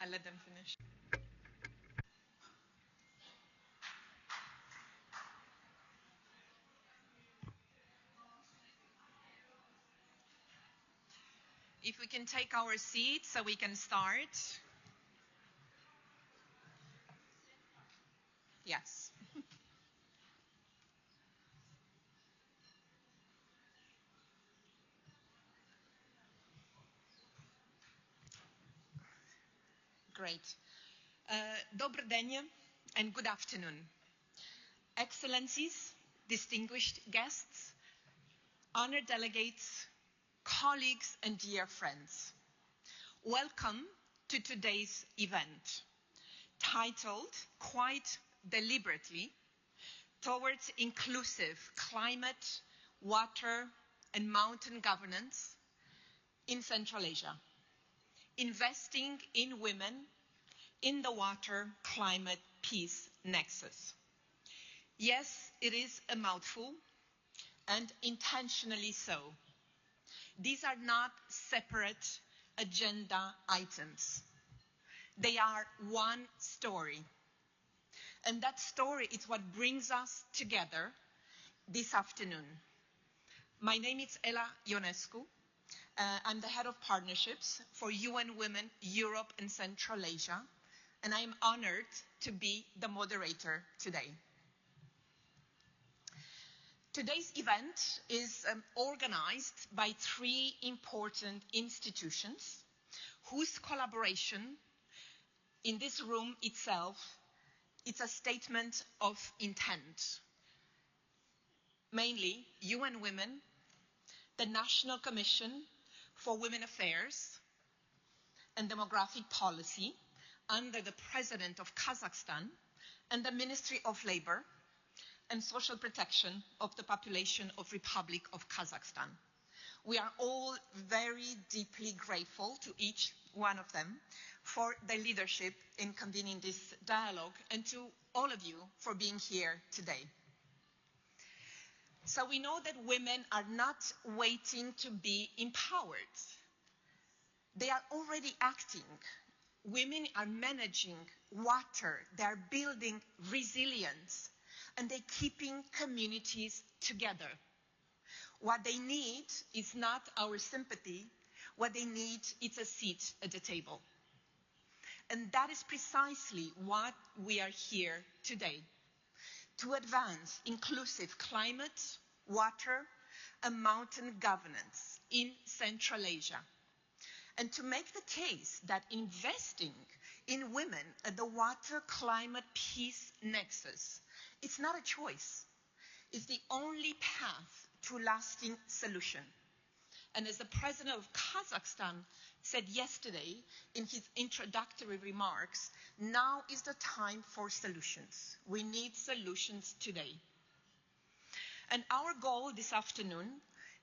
I'll let them finish. If we can take our seats so we can start. Yes. Great. Dobry dzień and good afternoon. Excellencies, distinguished guests, honored delegates, colleagues and dear friends. Welcome to today's event, titled quite deliberately, Towards Inclusive Climate, Water and Mountain Governance in Central Asia. Investing in women in the water, climate, peace nexus. Yes, it is a mouthful, and intentionally so. These are not separate agenda items. They are one story. And that story is what brings us together this afternoon. My name is Ela Ionescu. I'm the head of partnerships for UN Women, Europe and Central Asia, and I am honored to be the moderator today. Today's event is organized by three important institutions whose collaboration in this room itself, it's a statement of intent. Mainly UN Women, the National Commission for Women Affairs and Demographic Policy under the President of Kazakhstan and the Ministry of Labor and Social Protection of the Population of Republic of Kazakhstan. We are all very deeply grateful to each one of them for their leadership in convening this dialogue and to all of you for being here today. So we know that women are not waiting to be empowered. They are already acting. Women are managing water, they are building resilience, and they're keeping communities together. What they need is not our sympathy. What they need is a seat at the table. And that is precisely what we are here today. To advance inclusive climate, water, and mountain governance in Central Asia. And to make the case that investing in women at the water, climate, peace nexus, it's not a choice. It's the only path to lasting solution. And as the President of Kazakhstan said yesterday in his introductory remarks, now is the time for solutions. We need solutions today. And our goal this afternoon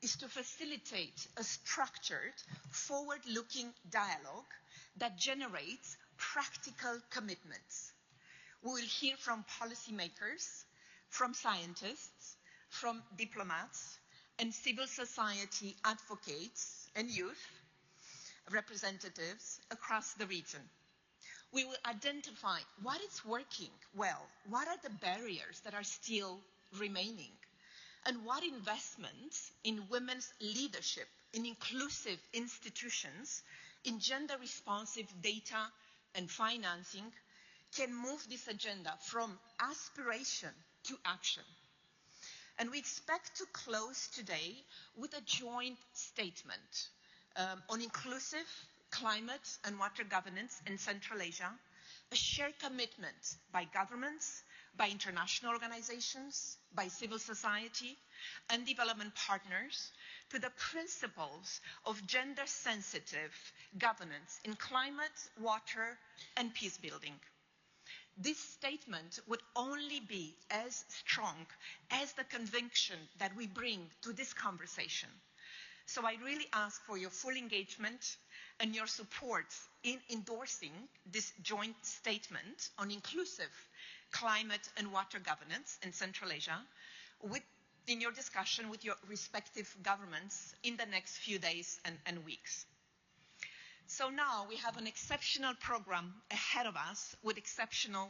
is to facilitate a structured, forward-looking dialogue that generates practical commitments. We will hear from policymakers, from scientists, from diplomats, and civil society advocates and youth representatives across the region. We will identify what is working well, what are the barriers that are still remaining, and what investments in women's leadership, in inclusive institutions, in gender-responsive data and financing can move this agenda from aspiration to action. And we expect to close today with a joint statement on inclusive climate and water governance in Central Asia, a shared commitment by governments, by international organizations, by civil society, and development partners to the principles of gender-sensitive governance in climate, water, and peace building. This statement would only be as strong as the conviction that we bring to this conversation. So I really ask for your full engagement and your support in endorsing this joint statement on inclusive climate and water governance in Central Asia in your discussion with your respective governments in the next few days and weeks. So now we have an exceptional program ahead of us with exceptional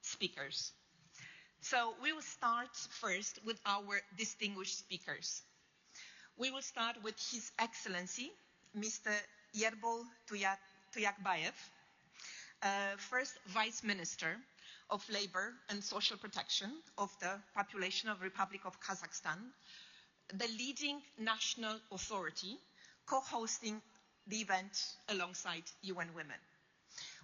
speakers. So we will start first with our distinguished speakers. We will start with His Excellency, Mr. Yerbol Tuyakbayev, First Vice Minister of Labor and Social Protection of the population of Republic of Kazakhstan, the leading national authority co-hosting the event alongside UN Women.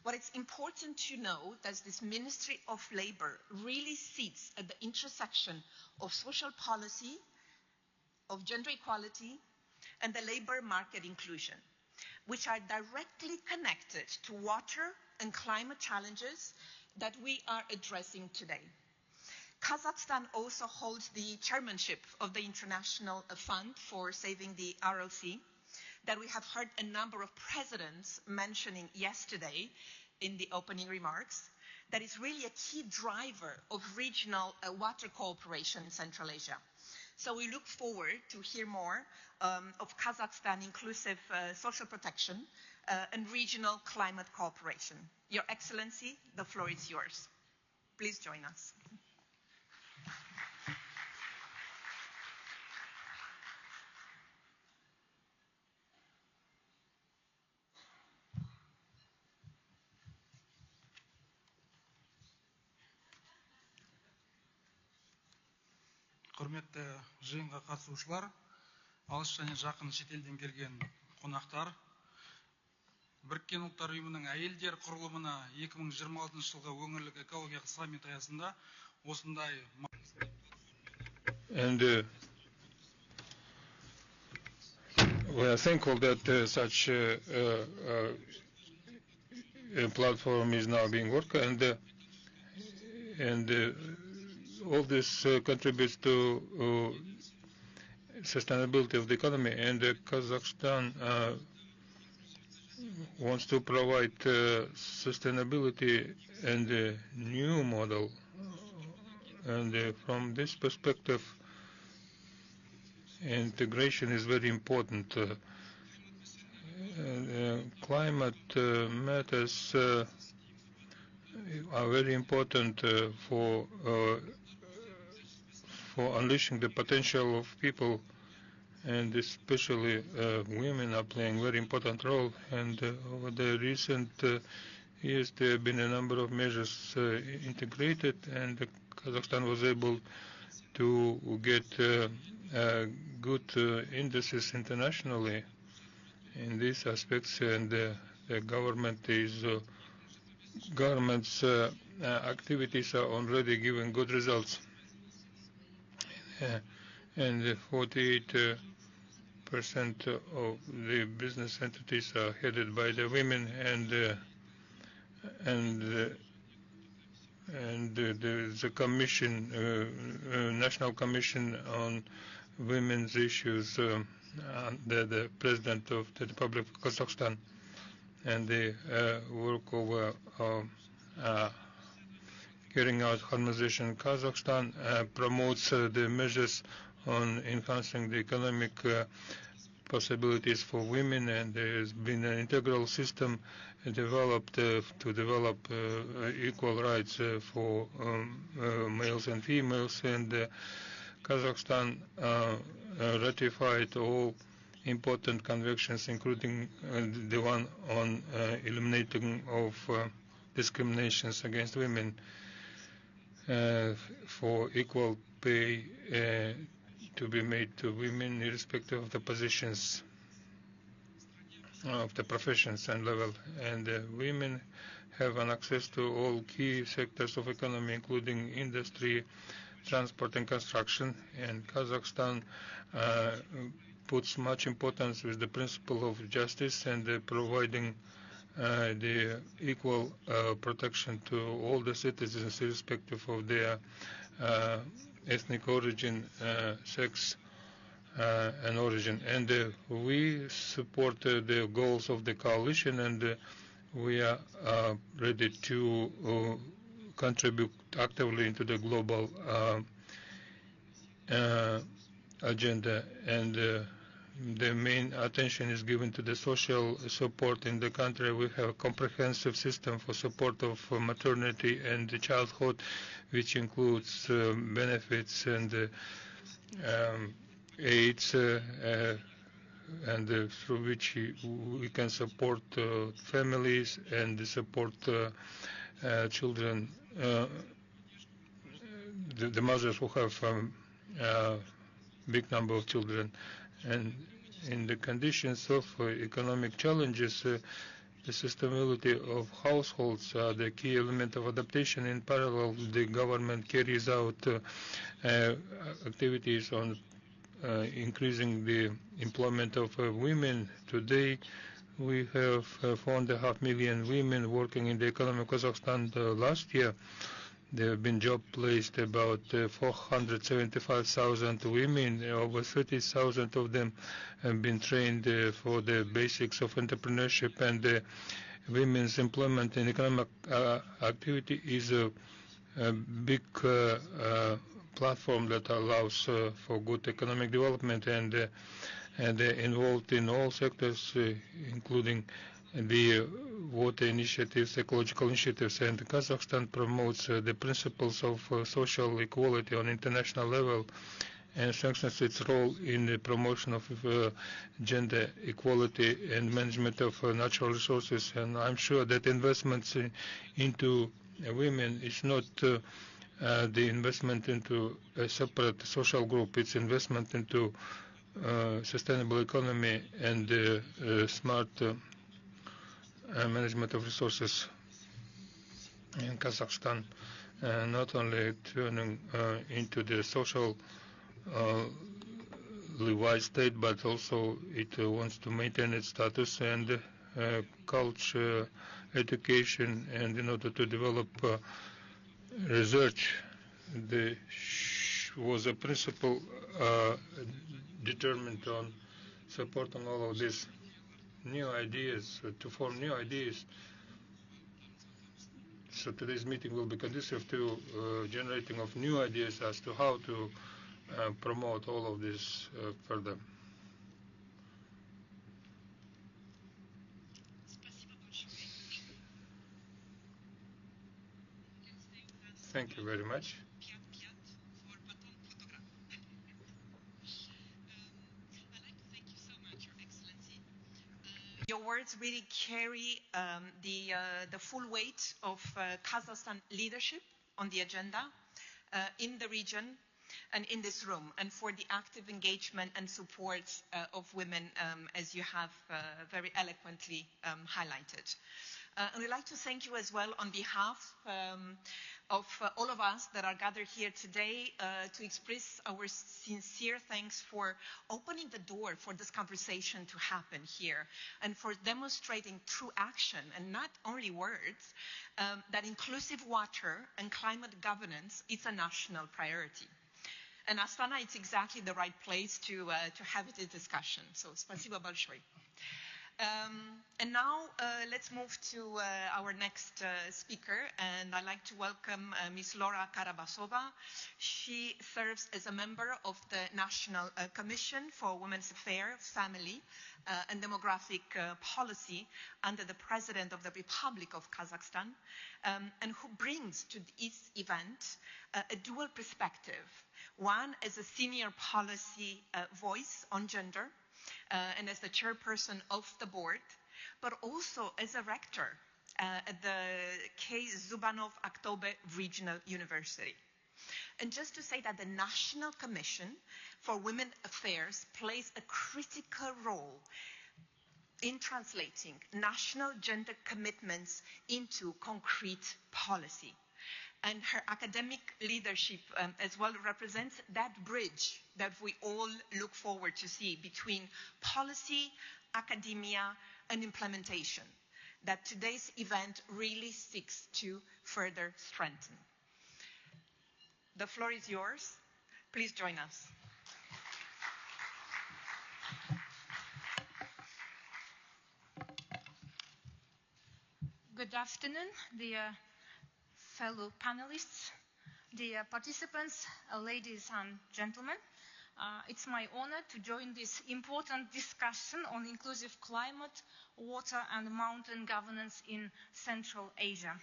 What it's important to know that this Ministry of Labor really sits at the intersection of social policy, of gender equality, and the labor market inclusion, which are directly connected to water and climate challenges that we are addressing today. Kazakhstan also holds the chairmanship of the International Fund for Saving the ROC, that we have heard a number of presidents mentioning yesterday in the opening remarks, that is really a key driver of regional water cooperation in Central Asia. So we look forward to hear more of Kazakhstan inclusive social protection and regional climate cooperation. Your Excellency, the floor is yours. Please join us. Құрметті жиынға қатысушылар, алыс және жақын шетелден келген қонақтар, Біріккен ұлттар ұйымының әйелдер құрылымына 2026 жылғы өңірлік экологиялық саммит аясында осындай And we are thankful that such a platform is now being worked, and all this contributes to sustainability of the economy. And Kazakhstan wants to provide sustainability and a new model. And from this perspective, integration is very important. Climate matters are very important for unleashing the potential of people, and especially women are playing a very important role. And over the recent years, there have been a number of measures integrated, and Kazakhstan was able to get good indices internationally in these aspects, and the government's activities are already giving good results. And 48% of the business entities are headed by the women, and the commission, National Commission on Women's Issues, the President of the Republic of Kazakhstan, and they work over carrying out harmonization. Kazakhstan promotes the measures on enhancing the economic possibilities for women, and there has been an integral system developed to develop equal rights for males and females, and Kazakhstan ratified all important conventions, including the one on eliminating of discriminations against women, for equal pay to be made to women irrespective of the positions of the professions and level. And women have an access to all key sectors of economy, including industry, transport and construction. And Kazakhstan puts much importance with the principle of justice and providing the equal protection to all the citizens irrespective of their ethnic origin, sex, and origin. And we support the goals of the coalition, and we are ready to contribute actively into the global agenda. And the main attention is given to the social support in the country. We have a comprehensive system for support of maternity and childhood, which includes benefits and aids, and through which we can support families and support children, the mothers who have big number of children. And in the conditions of economic challenges, the sustainability of households are the key element of adaptation. In parallel, the government carries out activities on increasing the employment of women. Today, we have 4.5 million women working in the economy of Kazakhstan. Last year, there have been job placed about 475,000 women. Over 30,000 of them have been trained for the basics of entrepreneurship, and women's employment in economic activity is a big platform that allows for good economic development, and they're involved in all sectors, including the water initiatives, ecological initiatives, and Kazakhstan promotes the principles of social equality on international level and strengthens its role in the promotion of gender equality and management of natural resources. And I'm sure that investments into women is not the investment into a separate social group. It's investment into sustainable economy and smart management of resources in Kazakhstan, not only turning into the social wise state, but also it wants to maintain its status and culture, education, and in order to develop research. There was a principle determined on supporting all of this new ideas, to form new ideas. So today's meeting will be conducive to generating of new ideas as to how to promote all of this further. Thank you very much. Your words really carry the full weight of Kazakhstan leadership on the agenda in the region and in this room, and for the active engagement and support of women, as you have very eloquently highlighted. And I'd like to thank you as well on behalf of all of us that are gathered here today to express our sincere thanks for opening the door for this conversation to happen here, and for demonstrating through action and not only words that inclusive water and climate governance is a national priority. And Astana, it's exactly the right place to have this discussion. So, spasibo большое. And now let's move to our next speaker, and I'd like to welcome Ms. Laura Karabasova. She serves as a member of the National Commission for Women's Affairs, Family and Demographic Policy under the President of the Republic of Kazakhstan, and who brings to this event a dual perspective. One as a senior policy voice on gender, and as the chairperson of the board, but also as a rector at the K. Zubanov Aktobe Regional University. And just to say that the National Commission for Women's Affairs plays a critical role in translating national gender commitments into concrete policy. And her academic leadership as well represents that bridge that we all look forward to see between policy, academia, and implementation, that today's event really seeks to further strengthen. The floor is yours. Please join us. Good afternoon, dear fellow panelists, dear participants, ladies and gentlemen. It's my honor to join this important discussion on inclusive climate, water and mountain governance in Central Asia.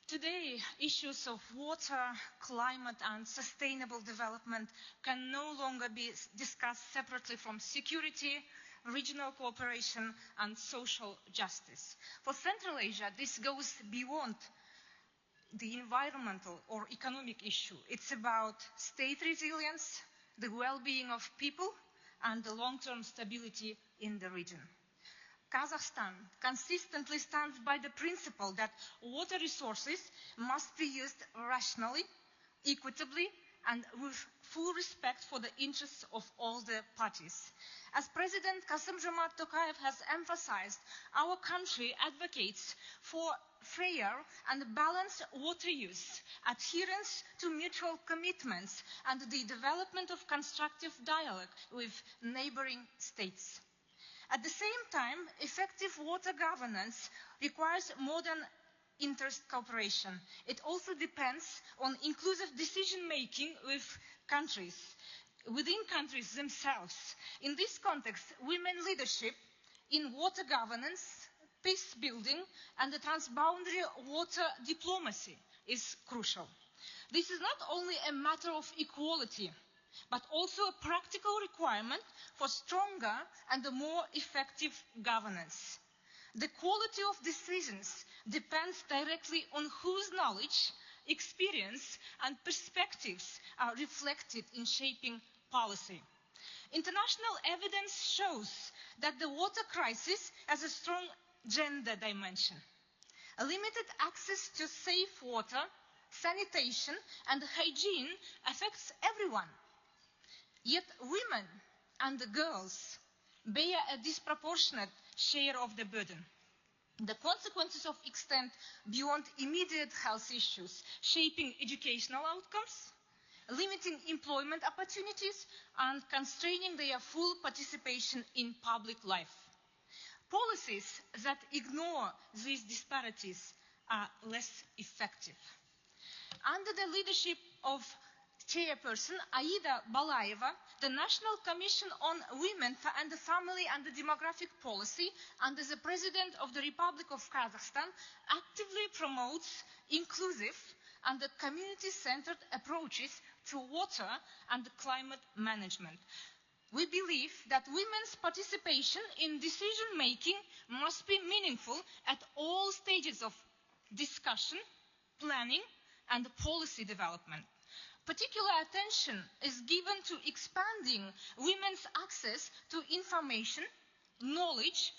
Today, issues of water, climate and sustainable development can no longer be discussed separately from security, regional cooperation and social justice. For Central Asia, this goes beyond the environmental or economic issue. It's about state resilience, the well-being of people and the long-term stability in the region. Kazakhstan consistently stands by the principle that water resources must be used rationally, equitably, and with full respect for the interests of all the parties. As President Kassym-Jomart Tokayev has emphasized, our country advocates for fair and balanced water use, adherence to mutual commitments, and the development of constructive dialogue with neighboring states. At the same time, effective water governance requires more than interest cooperation. It also depends on inclusive decision-making within countries themselves. In this context, women leadership in water governance, peace building and the transboundary water diplomacy is crucial. This is not only a matter of equality, but also a practical requirement for stronger and a more effective governance. The quality of decisions depends directly on whose knowledge, experience and perspectives are reflected in shaping policy. International evidence shows that the water crisis has a strong gender dimension. A limited access to safe water, sanitation and hygiene affects everyone. Yet women and girls bear a disproportionate share of the burden. The consequences of extend beyond immediate health issues, shaping educational outcomes, limiting employment opportunities, and constraining their full participation in public life. Policies that ignore these disparities are less effective. Under the leadership of Chairperson Aida Balayeva, the National Commission on Women and the Family and the Demographic Policy, under the President of the Republic of Kazakhstan, actively promotes inclusive and community-centered approaches to water and climate management. We believe that women's participation in decision-making must be meaningful at all stages of discussion, planning, and policy development. Particular attention is given to expanding women's access to information, knowledge,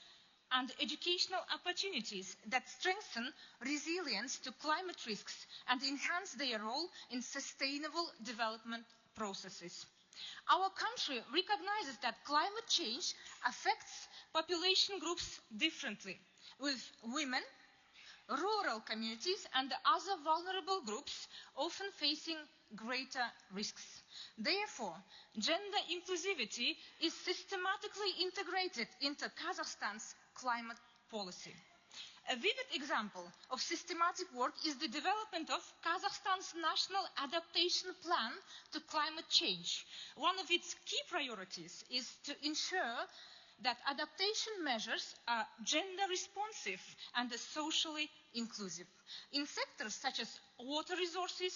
and educational opportunities that strengthen resilience to climate risks and enhance their role in sustainable development processes. Our country recognizes that climate change affects population groups differently, with women, rural communities, and other vulnerable groups often facing greater risks. Therefore, gender inclusivity is systematically integrated into Kazakhstan's climate policy. A vivid example of systematic work is the development of Kazakhstan's National Adaptation Plan to Climate Change. One of its key priorities is to ensure that adaptation measures are gender responsive and socially inclusive. In sectors such as water resources,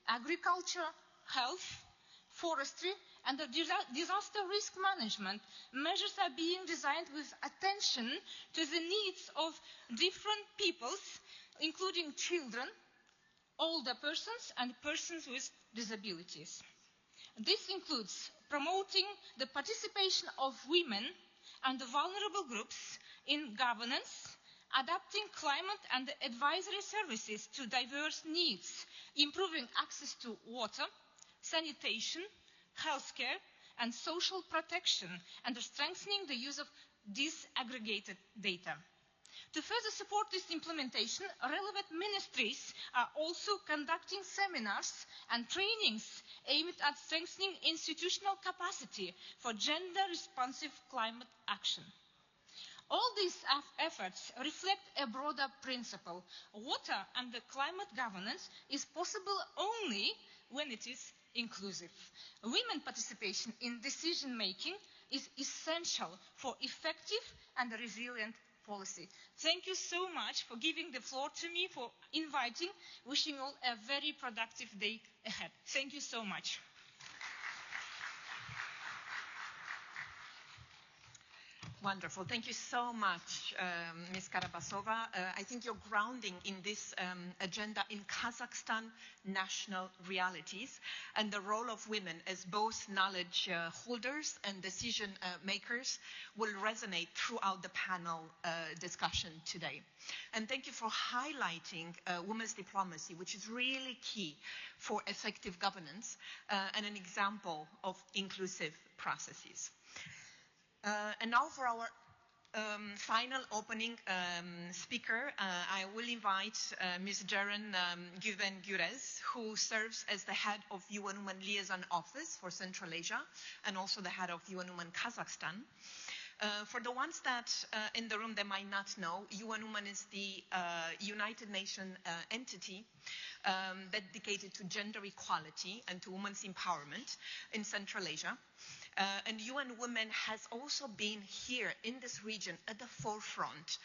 agriculture, health, forestry, and disaster risk management, measures are being designed with attention to the needs of different peoples, including children, older persons, and persons with disabilities. This includes promoting the participation of women and vulnerable groups in governance, adapting climate and advisory services to diverse needs, improving access to water, sanitation, healthcare, and social protection, and strengthening the use of disaggregated data. To further support this implementation, relevant ministries are also conducting seminars and trainings aimed at strengthening institutional capacity for gender-responsive climate action. All these efforts reflect a broader principle. Water and climate governance is possible only when it is inclusive. Women participation in decision making is essential for effective and resilient policy. Thank you so much for giving the floor to me, for inviting. Wishing all a very productive day ahead. Thank you so much. Wonderful. Thank you so much, Ms. Karabasova. I think you're grounding in this agenda in Kazakhstan national realities and the role of women as both knowledge holders and decision makers will resonate throughout the panel discussion today. And thank you for highlighting women's diplomacy, which is really key for effective governance and an example of inclusive processes. And now for our final opening speaker, I will invite Ms. Jeren Güven-Gürez, who serves as the head of UN Women Liaison Office for Central Asia and also the head of UN Women Kazakhstan. For the ones that in the room that might not know, UN Women is the United Nations entity dedicated to gender equality and to women's empowerment in Central Asia. And UN Women has also been here in this region at the forefront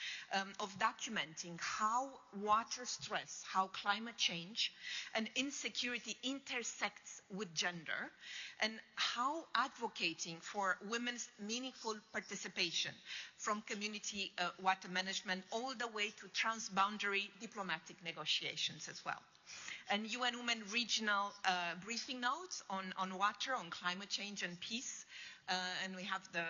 of documenting how water stress, how climate change and insecurity intersects with gender, and how advocating for women's meaningful participation from community water management all the way to transboundary diplomatic negotiations as well. And UN Women regional briefing notes on water, on climate change and peace. And we have the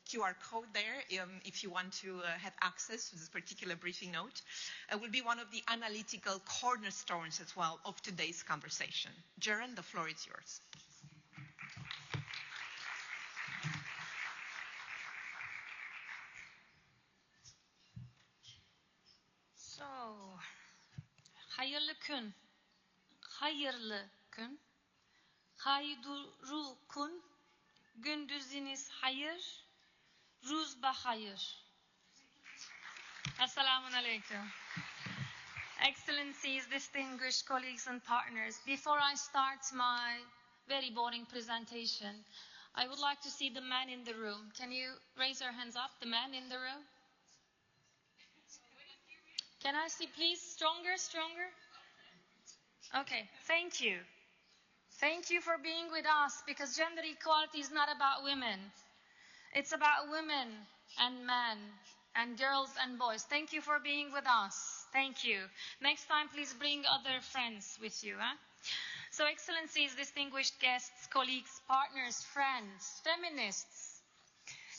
QR code there if you want to have access to this particular briefing note. It will be one of the analytical cornerstones as well of today's conversation. Jeren, the floor is yours. So, hayırlı gün. Hayırlı gün, hayduru kun, gündüzünüz hayır, ruz bahayır. Assalamu alaikum. Excellencies, distinguished colleagues and partners, before I start my very boring presentation, I would like to see the men in the room. Can you raise your hands up, the men in the room? Can I see, please, stronger, stronger? Okay, thank you. Thank you for being with us, because gender equality is not about women. It's about women and men and girls and boys. Thank you for being with us. Thank you. Next time, please bring other friends with you. So, Excellencies, distinguished guests, colleagues, partners, friends, feminists,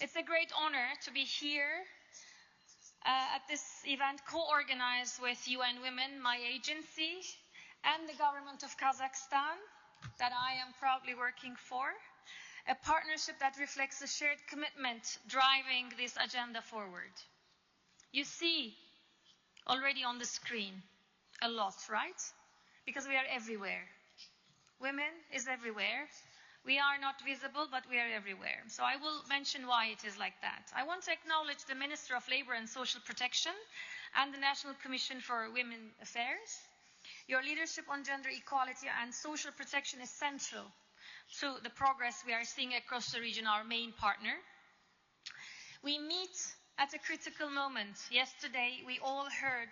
it's a great honor to be here at this event co-organized with UN Women, my agency, and the government of Kazakhstan that I am proudly working for, a partnership that reflects a shared commitment driving this agenda forward. You see already on the screen a lot, right? Because we are everywhere. Women is everywhere. We are not visible, but we are everywhere. So I will mention why it is like that. I want to acknowledge the Minister of Labor and Social Protection and the National Commission for Women Affairs. Your leadership on gender equality and social protection is central to the progress we are seeing across the region, our main partner. We meet at a critical moment. Yesterday, we all heard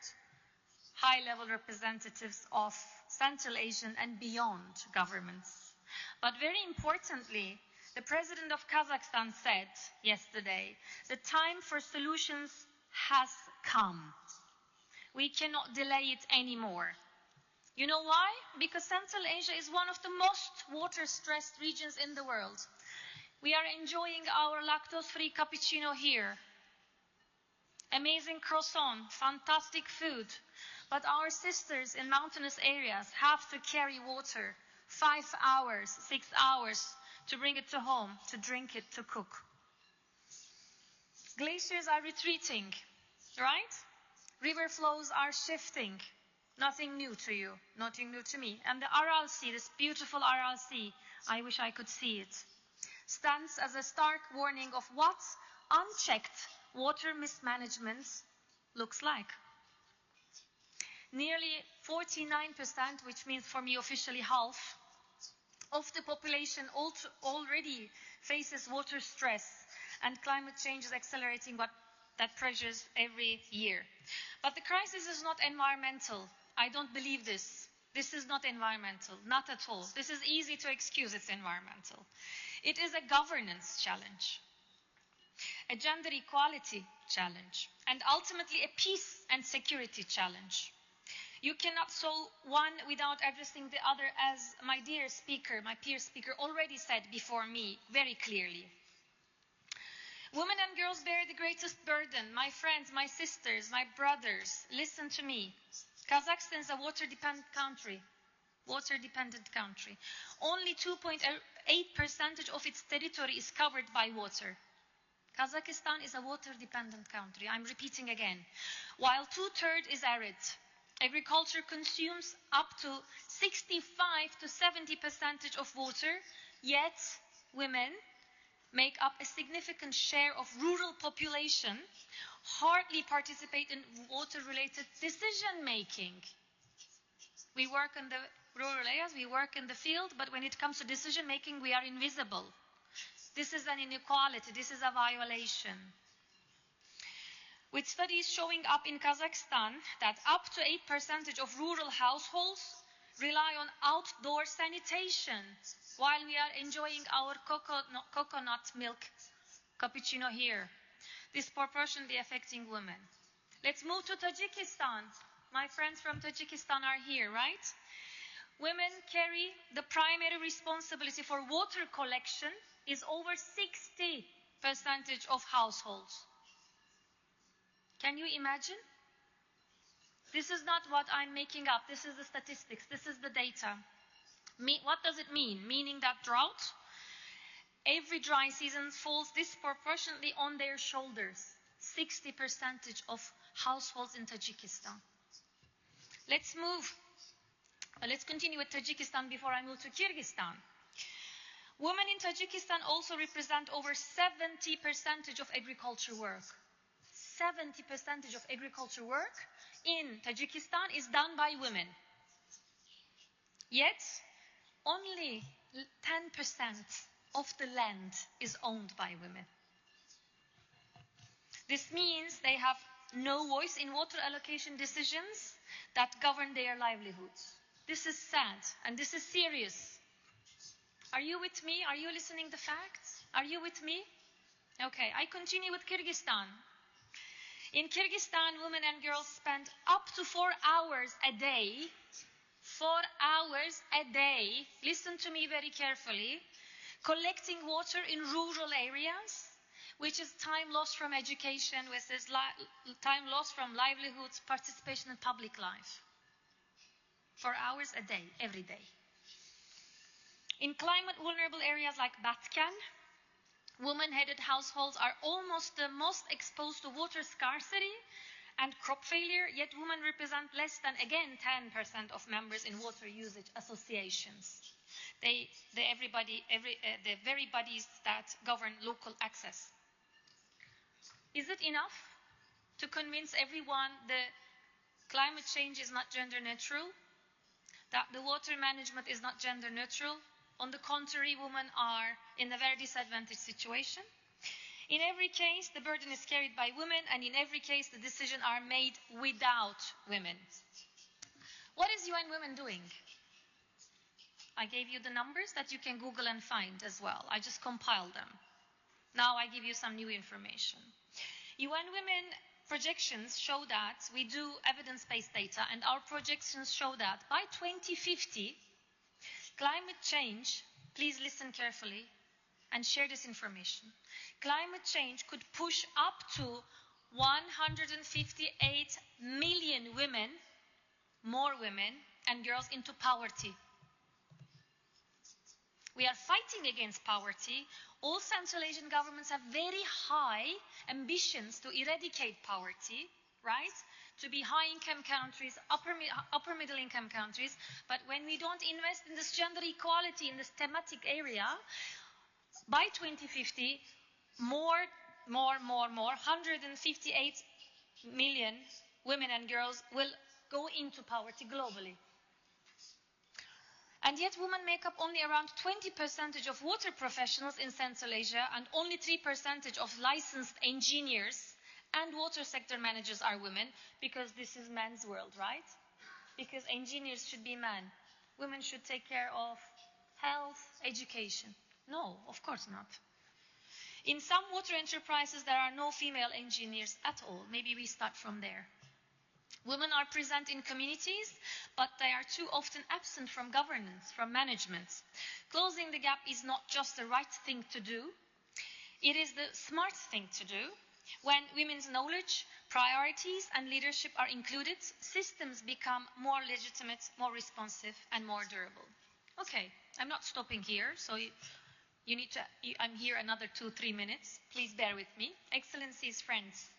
high-level representatives of Central Asian and beyond governments. But very importantly, the President of Kazakhstan said yesterday, the time for solutions has come. We cannot delay it anymore. You know why? Because Central Asia is one of the most water-stressed regions in the world. We are enjoying our lactose-free cappuccino here. Amazing croissant, fantastic food. But our sisters in mountainous areas have to carry water 5 hours, 6 hours to bring it to home, to drink it, to cook. Glaciers are retreating, right? River flows are shifting. Nothing new to you, nothing new to me. And the Aral Sea, this beautiful Aral Sea, I wish I could see it, stands as a stark warning of what unchecked water mismanagement looks like. Nearly 49%, which means for me officially half, of the population already faces water stress, and climate change is accelerating that pressures every year. But the crisis is not environmental. I don't believe this. This is not environmental, not at all. This is easy to excuse it's environmental. It is a governance challenge, a gender equality challenge, and ultimately a peace and security challenge. You cannot solve one without addressing the other, as my peer speaker already said before me very clearly. Women and girls bear the greatest burden. My friends, my sisters, my brothers, listen to me. Kazakhstan is a water-dependent country. Only 2.8% of its territory is covered by water. Kazakhstan is a water-dependent country. I'm repeating again. While 2/3 is arid, agriculture consumes up to 65 to 70% of water, yet women make up a significant share of rural population, hardly participate in water-related decision-making. We work in the rural areas, we work in the field, but when it comes to decision-making, we are invisible. This is an inequality, this is a violation. With studies showing up in Kazakhstan that up to 8% of rural households rely on outdoor sanitation while we are enjoying our coconut milk cappuccino here, disproportionately affecting women. Let's move to Tajikistan. My friends from Tajikistan are here, right? Women carry the primary responsibility for water collection is over 60% of households. Can you imagine? This is not what I'm making up. This is the statistics. This is the data. What does it mean? Meaning that drought, every dry season falls disproportionately on their shoulders. 60% of households in Tajikistan. Let's continue with Tajikistan before I move to Kyrgyzstan. Women in Tajikistan also represent over 70% of agriculture work. 70% of agriculture work in Tajikistan is done by women. Yet, only 10% of the land is owned by women. This means they have no voice in water allocation decisions that govern their livelihoods. This is sad and this is serious. Are you with me? Are you listening to the facts? Are you with me? Okay, I continue with Kyrgyzstan. In Kyrgyzstan, women and girls spend up to 4 hours a day. 4 hours a day, listen to me very carefully, collecting water in rural areas, which is time lost from education, which is time lost from livelihoods, participation in public life. 4 hours a day, every day. In climate vulnerable areas like Batken, women-headed households are almost the most exposed to water scarcity and crop failure, yet women represent less than, again, 10% of members in water usage associations. The very bodies that govern local access. Is it enough to convince everyone that climate change is not gender neutral? That the water management is not gender neutral? On the contrary, women are in a very disadvantaged situation. In every case, the burden is carried by women, and in every case, the decisions are made without women. What is UN Women doing? I gave you the numbers that you can Google and find as well. I just compiled them. Now I give you some new information. UN Women projections show that we do evidence-based data, and our projections show that by 2050, climate change, please listen carefully and share this information. Climate change could push up to 158 million women, more women and girls, into poverty. We are fighting against poverty. All Central Asian governments have very high ambitions to eradicate poverty, right? To be high-income countries, upper middle-income countries. But when we don't invest in this gender equality in this thematic area, by 2050, more, 158 million women and girls will go into poverty globally. And yet women make up only around 20% of water professionals in Central Asia, and only 3% of licensed engineers and water sector managers are women, because this is men's world, right? Because engineers should be men. Women should take care of health, education. No, of course not. In some water enterprises, there are no female engineers at all. Maybe we start from there. Women are present in communities, but they are too often absent from governance, from management. Closing the gap is not just the right thing to do. It is the smart thing to do. When women's knowledge, priorities, and leadership are included, systems become more legitimate, more responsive, and more durable. Okay, I'm not stopping here, so I'm here another 2-3 minutes. Please bear with me. Excellencies, friends.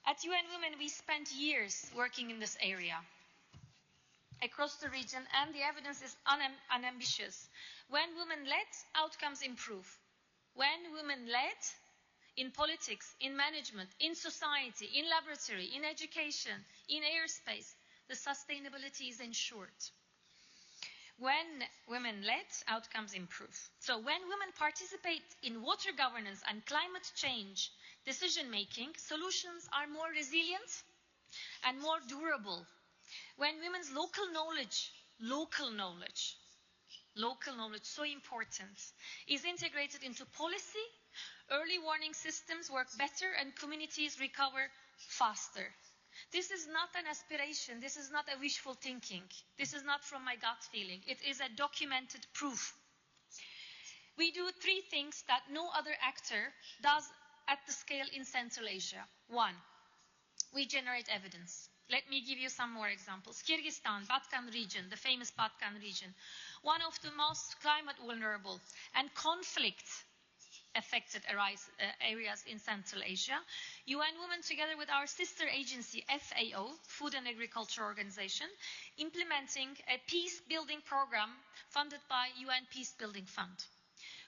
At UN Women, we spent years working in this area across the region, and the evidence is unambiguous. When women led, outcomes improve. When women led, in politics, in management, in society, in laboratory, in education, in airspace, the sustainability is ensured. When women led, outcomes improve. So when women participate in water governance and climate change decision-making, solutions are more resilient and more durable. When women's local knowledge, so important, is integrated into policy, early warning systems work better and communities recover faster. This is not an aspiration. This is not a wishful thinking. This is not from my gut feeling. It is a documented proof. We do 3 things that no other actor does at the scale in Central Asia. 1, we generate evidence. Let me give you some more examples. Kyrgyzstan, Batkan region, the famous Batkan region, one of the most climate vulnerable and conflict-affected areas in Central Asia. UN Women, together with our sister agency, FAO, Food and Agriculture Organization, implementing a peace-building program funded by UN Peacebuilding Fund.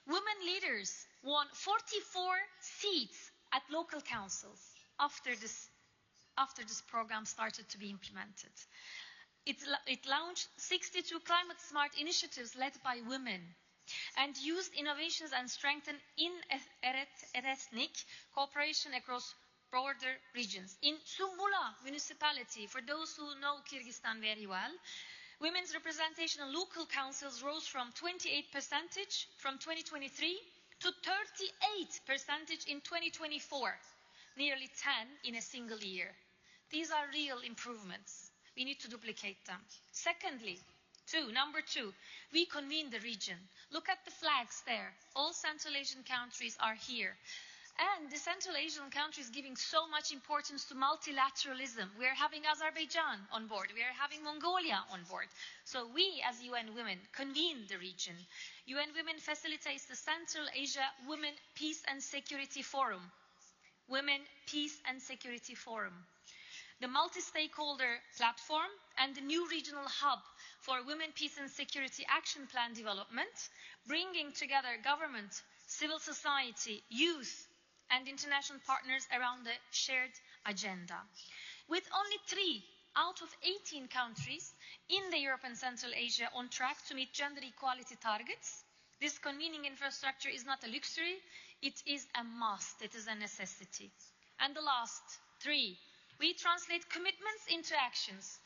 Women leaders won 44 seats at local councils after this program started to be implemented. It launched 62 climate-smart initiatives led by women and used innovations and strengthened ethnic cooperation across border regions. In Sumbula municipality, for those who know Kyrgyzstan very well, women's representation in local councils rose from 28% from 2023 to 38% in 2024, nearly 10 in a single year. These are real improvements. We need to duplicate them. Secondly, number 2, we convene the region. Look at the flags there. All Central Asian countries are here. And the Central Asian countries giving so much importance to multilateralism. We are having Azerbaijan on board. We are having Mongolia on board. So we, as UN Women, convene the region. UN Women facilitates the Central Asia Women Peace and Security Forum. Women Peace and Security Forum. The multi-stakeholder platform and the new regional hub for Women, Peace and Security Action Plan development, bringing together government, civil society, youth, and international partners around the shared agenda. With only 3 out of 18 countries in the Europe and Central Asia on track to meet gender equality targets, this convening infrastructure is not a luxury, it is a must, it is a necessity. And the last 3, we translate commitments into actions.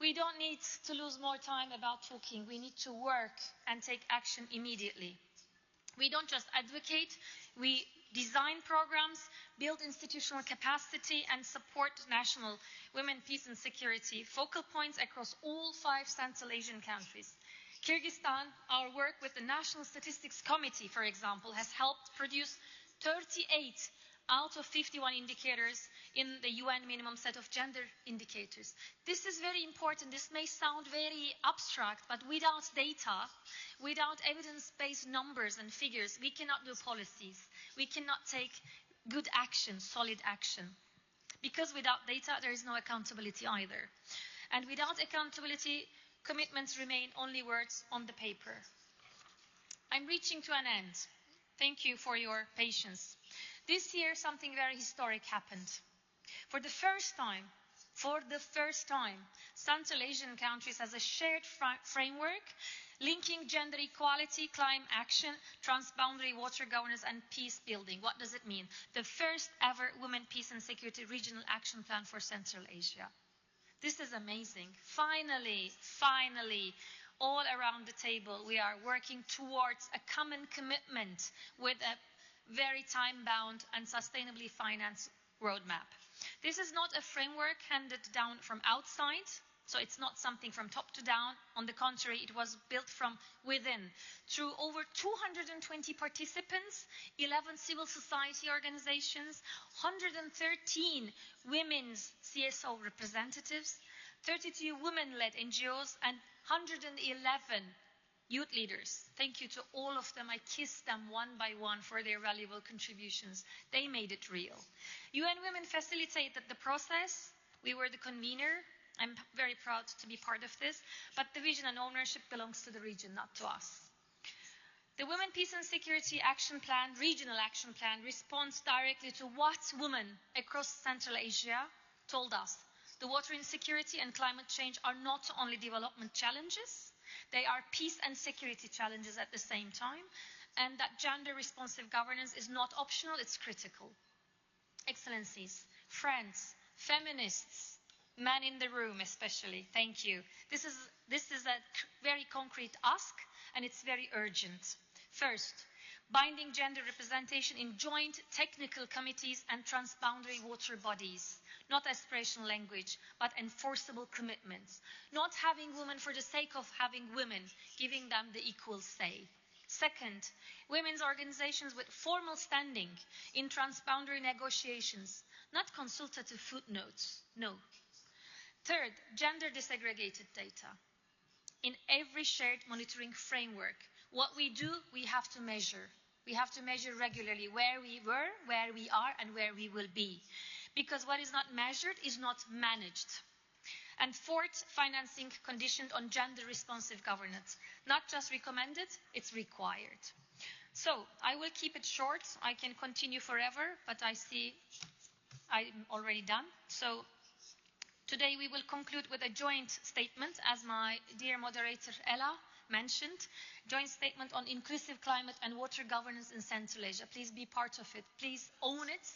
We don't need to lose more time about talking. We need to work and take action immediately. We don't just advocate, we design programs, build institutional capacity, and support national women, peace and security focal points across all 5 Central Asian countries. Kyrgyzstan, our work with the National Statistics Committee, for example, has helped produce 38 out of 51 indicators in the UN minimum set of gender indicators. This is very important. This may sound very abstract, but without data, without evidence-based numbers and figures, we cannot do policies. We cannot take good action, solid action. Because without data, there is no accountability either. And without accountability, commitments remain only words on the paper. I'm reaching to an end. Thank you for your patience. This year, something very historic happened. For the first time, For the first time, Central Asian countries has a shared framework linking gender equality, climate action, transboundary water governance, and peace building. What does it mean? The first ever Women, Peace and Security Regional Action Plan for Central Asia. This is amazing. Finally, all around the table, we are working towards a common commitment with a very time-bound and sustainably financed roadmap. This is not a framework handed down from outside, so it's not something from top to down. On the contrary, it was built from within through over 220 participants, 11 civil society organizations, 113 women's CSO representatives, 32 women-led NGOs, and 111 youth leaders. Thank you to all of them. I kissed them one by one for their valuable contributions. They made it real. UN Women facilitated the process. We were the convener. I'm very proud to be part of this. But the vision and ownership belongs to the region, not to us. The Women, Peace and Security Action Plan, Regional Action Plan, responds directly to what women across Central Asia told us. The water insecurity and climate change are not only development challenges, they are peace and security challenges at the same time, and that gender-responsive governance is not optional, it's critical. Excellencies, friends, feminists, men in the room especially, thank you. This is a very concrete ask, and it's very urgent. First, binding gender representation in joint technical committees and transboundary water bodies. Not aspirational language, but enforceable commitments. Not having women for the sake of having women, giving them the equal say. Second, women's organizations with formal standing in transboundary negotiations, not consultative footnotes, no. Third, gender disaggregated data. In every shared monitoring framework, what we do, we have to measure. We have to measure regularly where we were, where we are, and where we will be. Because what is not measured is not managed. And fourth, financing conditioned on gender-responsive governance. Not just recommended, it's required. So, I will keep it short. I can continue forever, but I see I'm already done. So, today we will conclude with a joint statement, as my dear moderator Ella mentioned. Joint statement on inclusive climate and water governance in Central Asia. Please be part of it. Please own it.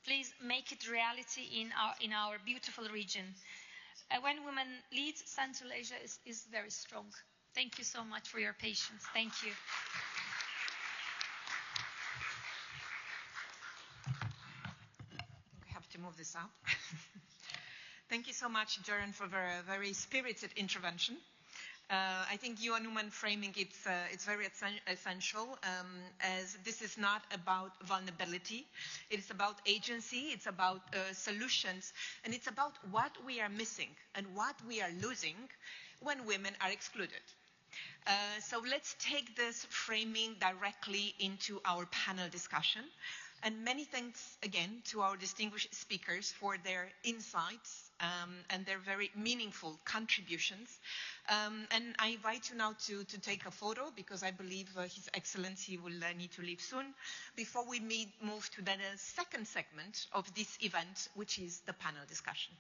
Please make it reality in our beautiful region. When women lead, Central Asia is very strong. Thank you so much for your patience. Thank you. We have to move this up. Thank you so much, Jaren, for a very spirited intervention. I think UN Women framing it's very essential, as this is not about vulnerability. It is about agency, it's about solutions, and it's about what we are missing and what we are losing when women are excluded. So let's take this framing directly into our panel discussion. And many thanks again to our distinguished speakers for their insights and their very meaningful contributions. And I invite you now to take a photo, because I believe His Excellency will need to leave soon, before we move to the second segment of this event, which is the panel discussion.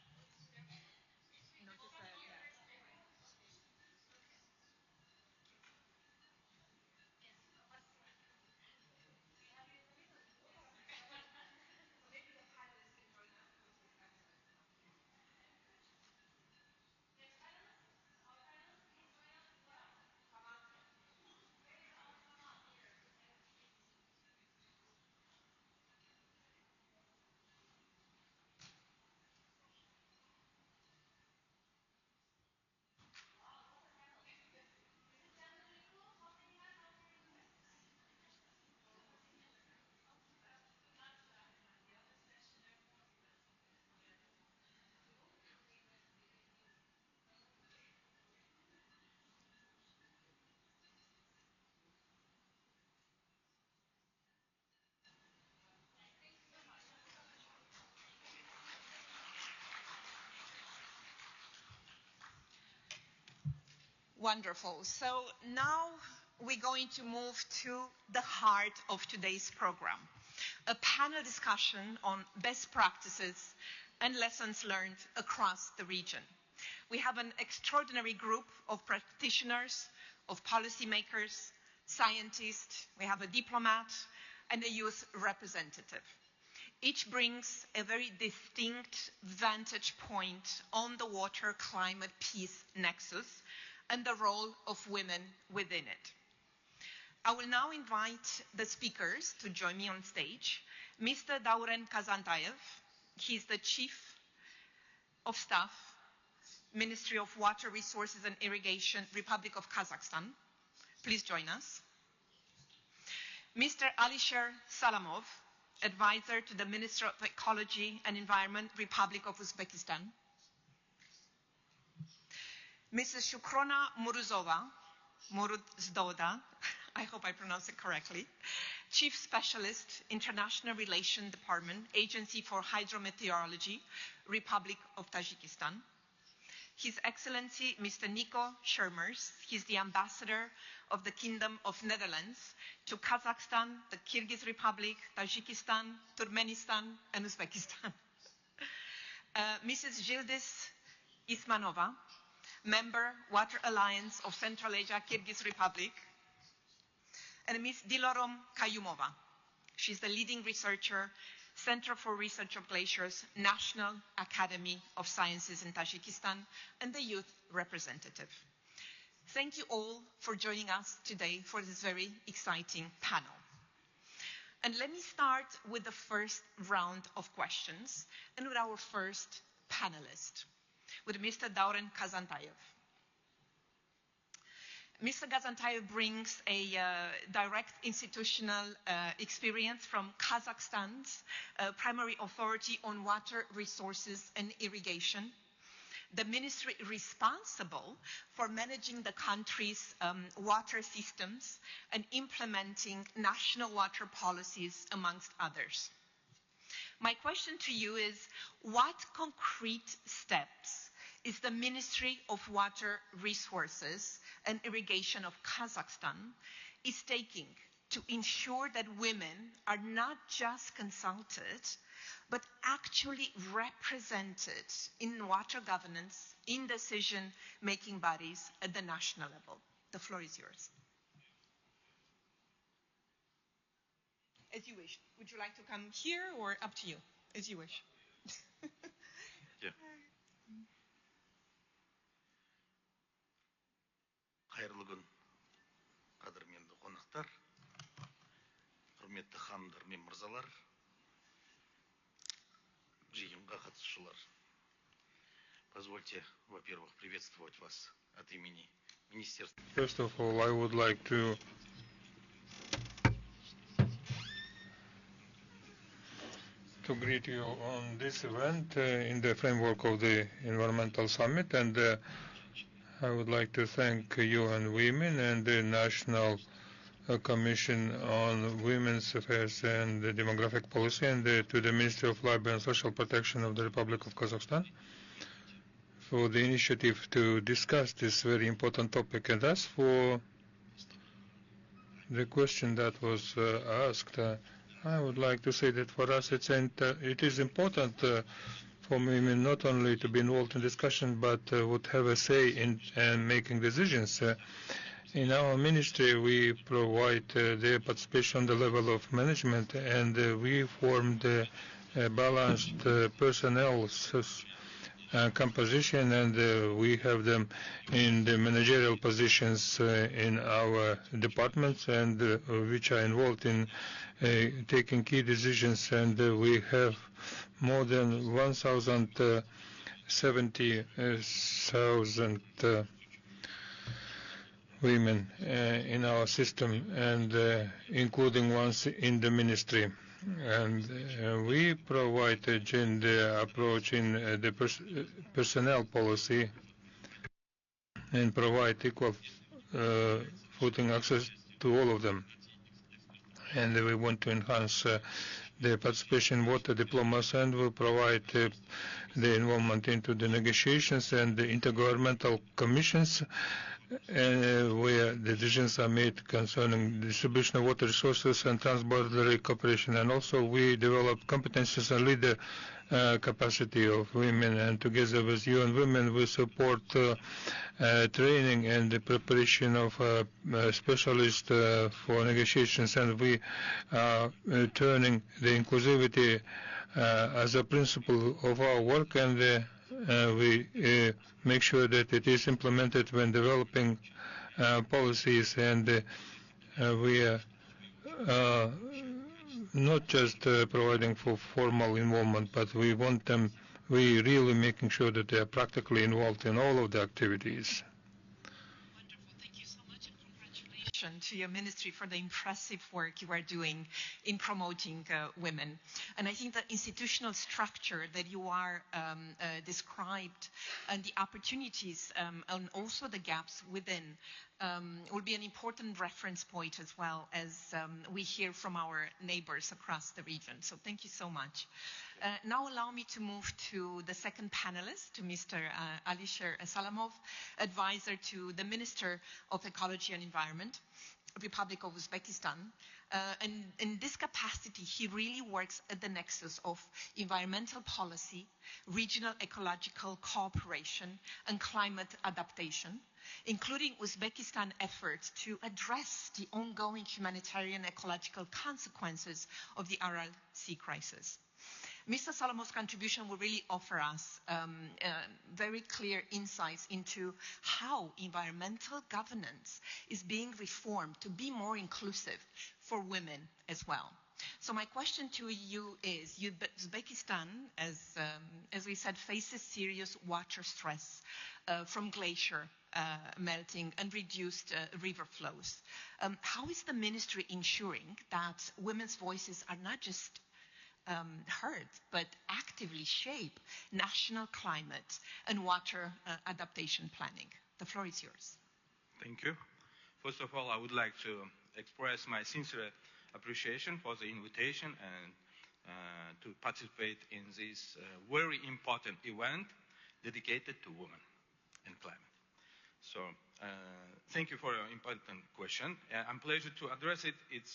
Wonderful. So now we're going to move to the heart of today's program, a panel discussion on best practices and lessons learned across the region. We have an extraordinary group of practitioners, of policymakers, scientists, we have a diplomat, and a youth representative. Each brings a very distinct vantage point on the water climate peace nexus and the role of women within it. I will now invite the speakers to join me on stage. Mr. Dauren Kazantayev, he's the Chief of Staff, Ministry of Water Resources and Irrigation, Republic of Kazakhstan. Please join us. Mr. Alisher Salamov, Advisor to the Minister of Ecology and Environment, Republic of Uzbekistan. Mrs. Shukrona Murudzdoda, I hope I pronounced it correctly, Chief Specialist, International Relations Department, Agency for Hydrometeorology, Republic of Tajikistan. His Excellency, Mr. Nico Schermers, he's the Ambassador of the Kingdom of Netherlands to Kazakhstan, the Kyrgyz Republic, Tajikistan, Turkmenistan, and Uzbekistan. Mrs. Yildiz Ismanova, Member, Water Alliance of Central Asia, Kyrgyz Republic, and Ms. Dilorom Kayumova. She's the leading researcher, Center for Research of Glaciers, National Academy of Sciences in Tajikistan, and the youth representative. Thank you all for joining us today for this very exciting panel. And let me start with the first round of questions and with our first panelist, with Mr. Dauren Kazantayev. Mr. Kazantayev brings a direct institutional experience from Kazakhstan's primary authority on water resources and irrigation, the ministry responsible for managing the country's water systems and implementing national water policies, amongst others. My question to you is, what concrete steps is the Ministry of Water Resources and Irrigation of Kazakhstan is taking to ensure that women are not just consulted, but actually represented in water governance, in decision-making bodies at the national level? The floor is yours. As you wish. Would you like to come here or up to you? As you wish. Yeah. Қайырлы күн, қадірменді қонақтар, құрметті ханымдар мен мырзалар, жиынға қатысушылар. Позвольте, во-первых, приветствовать вас от имени Министерства. First of all, I would like to greet you on this event in the framework of the Environmental Summit, and I would like to thank you and women and the National Commission on Women's Affairs and Demographic Policy, and to the Ministry of Labor and Social Protection of the Republic of Kazakhstan for the initiative to discuss this very important topic. And as for the question that was asked, I would like to say that for us it is important for women not only to be involved in discussion, but would have a say in making decisions. In our ministry, we provide their participation on the level of management, and we formed a balanced personnel composition, and we have them in the managerial positions in our departments, and which are involved in taking key decisions, and we have more than 170,000 women in our system, and including ones in the ministry. And we provide a gender approach in the personnel policy and provide equal footing access to all of them. And we want to enhance the participation in water diplomacy, and will provide the involvement into the negotiations and the intergovernmental commissions where the decisions are made concerning distribution of water resources and transborder cooperation. And also we develop competencies and leader capacity of women, and together with UN Women we support training and the preparation of specialists for negotiations, and we are turning the inclusivity as a principle of our work, and we make sure that it is implemented when developing policies, and we are not just providing for formal involvement, but we want them, we really making sure that they are practically involved in all of the activities. Wonderful. Thank you so much, and congratulations to your ministry for the impressive work you are doing in promoting women. And I think the institutional structure that you are described, and the opportunities and also the gaps within will be an important reference point as well as we hear from our neighbors across the region. So thank you so much. Now allow me to move to the second panelist, to Mr. Alisher Salamov, advisor to the Minister of Ecology and Environment, Republic of Uzbekistan. And in this capacity, he really works at the nexus of environmental policy, regional ecological cooperation, and climate adaptation, including Uzbekistan efforts to address the ongoing humanitarian ecological consequences of the Aral Sea crisis. Mr. Salamov's contribution will really offer us very clear insights into how environmental governance is being reformed to be more inclusive for women as well. So my question to you is, Uzbekistan, as we said, faces serious water stress from glacier melting and reduced river flows. How is the ministry ensuring that women's voices are not just heard, but actively shape national climate and water adaptation planning? The floor is yours. Thank you. First of all, I would like to express my sincere appreciation for the invitation and to participate in this very important event dedicated to women and climate. So thank you for your important question. I'm pleased to address it. It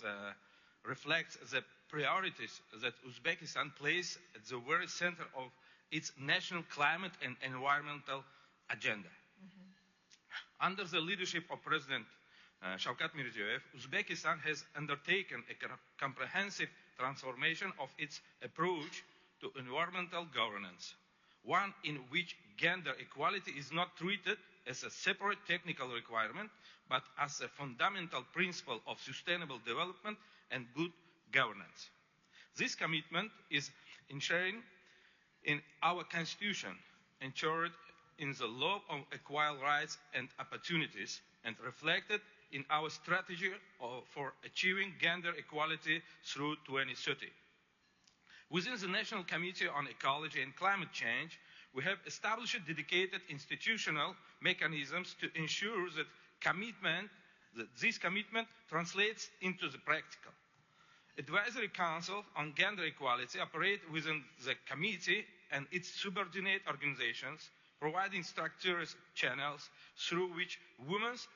reflects the priorities that Uzbekistan places at the very center of its national climate and environmental agenda. Under the leadership of President Shavkat Mirziyoyev, Uzbekistan has undertaken a comprehensive transformation of its approach to environmental governance, one in which gender equality is not treated as a separate technical requirement, but as a fundamental principle of sustainable development and good governance. This commitment is enshrined in our constitution, ensured in the law of equal rights and opportunities, and reflected in our strategy for achieving gender equality through 2030. Within the National Committee on Ecology and Climate Change, we have established dedicated institutional mechanisms to ensure that this commitment translates into the practical. Advisory Council on Gender Equality operate within the committee and its subordinate organizations, providing structured channels through which women's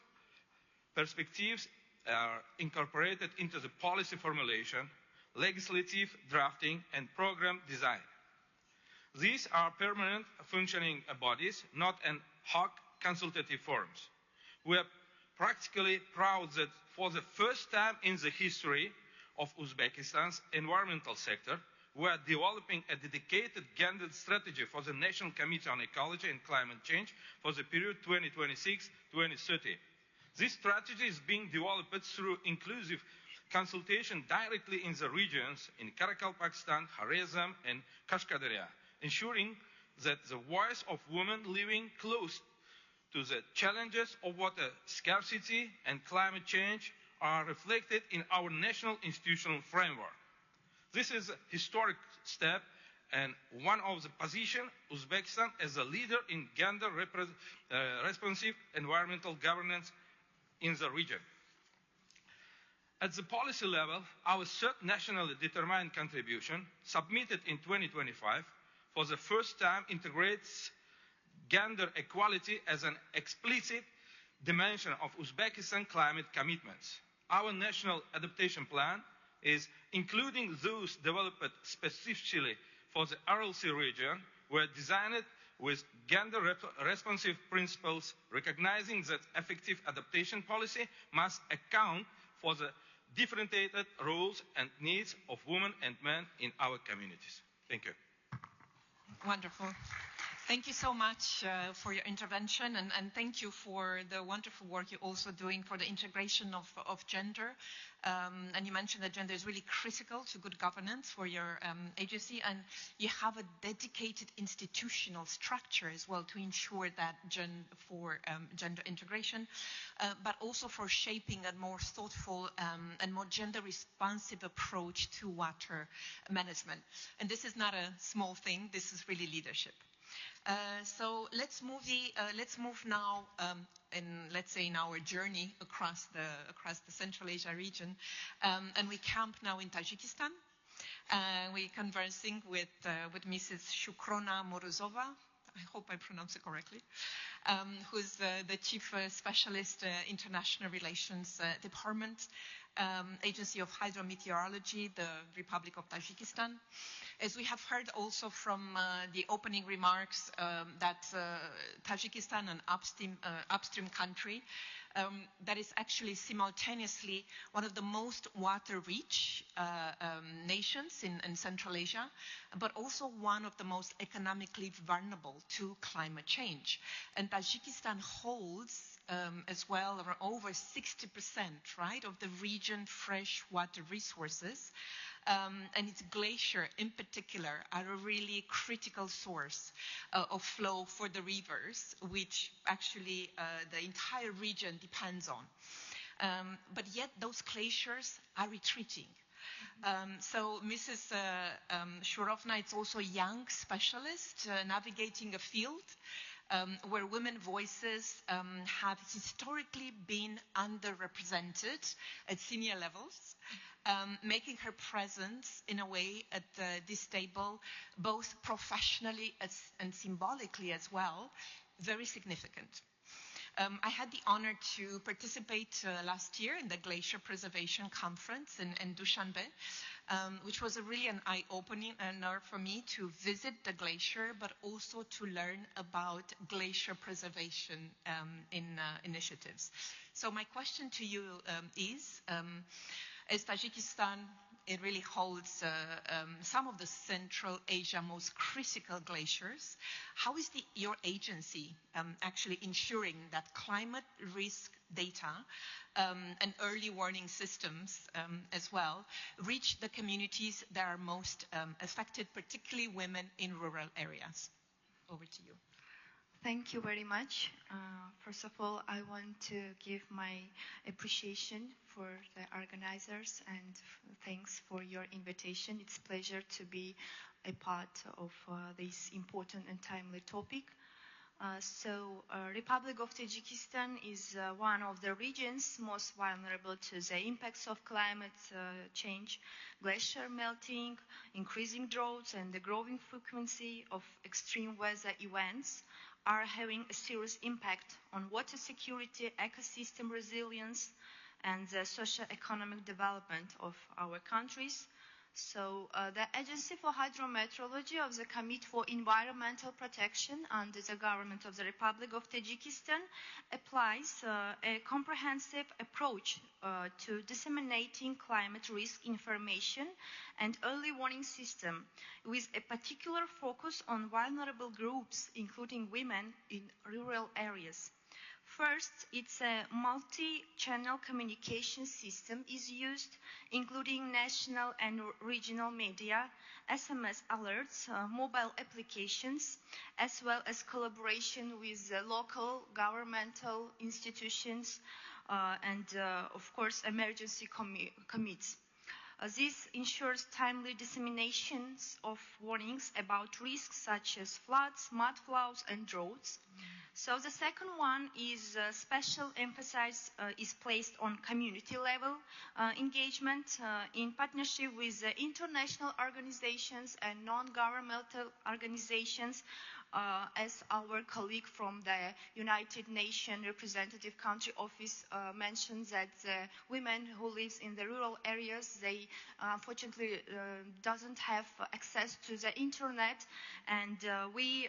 perspectives are incorporated into the policy formulation, legislative drafting, and program design. These are permanent functioning bodies, not ad hoc consultative forums. We are practically proud that for the first time in the history of Uzbekistan's environmental sector, we are developing a dedicated gender strategy for the National Committee on Ecology and Climate Change for the period 2026-2030. This strategy is being developed through inclusive consultation directly in the regions in Karakol, Pakistan, Khwarezm, and Kashkadarya, ensuring that the voice of women living close to the challenges of water scarcity and climate change are reflected in our national institutional framework. This is a historic step and one of the position Uzbekistan as a leader in gender responsive environmental governance in the region. At the policy level, our third nationally determined contribution, submitted in 2025, for the first time integrates gender equality as an explicit dimension of Uzbekistan climate commitments. Our national adaptation plan is including those developed specifically for the Aral Sea region, were designed with gender-responsive principles, recognizing that effective adaptation policy must account for the differentiated roles and needs of women and men in our communities. Thank you. Wonderful. Thank you so much for your intervention, and thank you for the wonderful work you're also doing for the integration of gender. And you mentioned that gender is really critical to good governance for your agency, and you have a dedicated institutional structure as well to ensure that gender integration, but also for shaping a more thoughtful and more gender-responsive approach to water management. And this is not a small thing, this is really leadership. So let's move now in our journey across the Central Asia region, and we camp now in Tajikistan. We're conversing with Mrs. Shukrona Morozova. I hope I pronounce it correctly. Who's the Chief Specialist International Relations Department, Agency of Hydrometeorology, the Republic of Tajikistan. As we have heard also from the opening remarks, that Tajikistan, an upstream country, that is actually simultaneously one of the most water-rich nations in Central Asia, but also one of the most economically vulnerable to climate change. And Tajikistan holds as well over 60%, right, of the region fresh water resources. And its glacier in particular are a really critical source of flow for the rivers, which actually the entire region depends on. But yet those glaciers are retreating. So Mrs. Shurovna is also a young specialist navigating a field where women voices have historically been underrepresented at senior levels, making her presence in a way at this table, both professionally and symbolically as well, very significant. I had the honor to participate last year in the Glacier Preservation Conference in Dushanbe, which was really an eye-opening honor for me to visit the glacier, but also to learn about glacier preservation initiatives. So my question to you is, as Tajikistan, it really holds some of the Central Asia most critical glaciers. How is your agency actually ensuring that climate risk data and early warning systems as well reach the communities that are most affected, particularly women in rural areas? Over to you. Thank you very much. First of all, I want to give my appreciation for the organizers and thanks for your invitation. It's a pleasure to be a part of this important and timely topic. Republic of Tajikistan is one of the regions most vulnerable to the impacts of climate change, glacier melting, increasing droughts, and the growing frequency of extreme weather events are having a serious impact on water security, ecosystem resilience, and the socio-economic development of our countries. So the Agency for Hydrometeorology of the Committee for Environmental Protection under the government of the Republic of Tajikistan applies a comprehensive approach to disseminating climate risk information and early warning system with a particular focus on vulnerable groups, including women in rural areas. First, it's a multi-channel communication system is used, including national and regional media, SMS alerts, mobile applications, as well as collaboration with local governmental institutions and, of course, emergency committees. This ensures timely disseminations of warnings about risks such as floods, mudflows, and droughts. So the second one is special emphasis is placed on community level engagement in partnership with international organizations and non-governmental organizations. As our colleague from the United Nations Representative Country Office mentioned, that women who live in the rural areas, they unfortunately doesn't have access to the internet, and we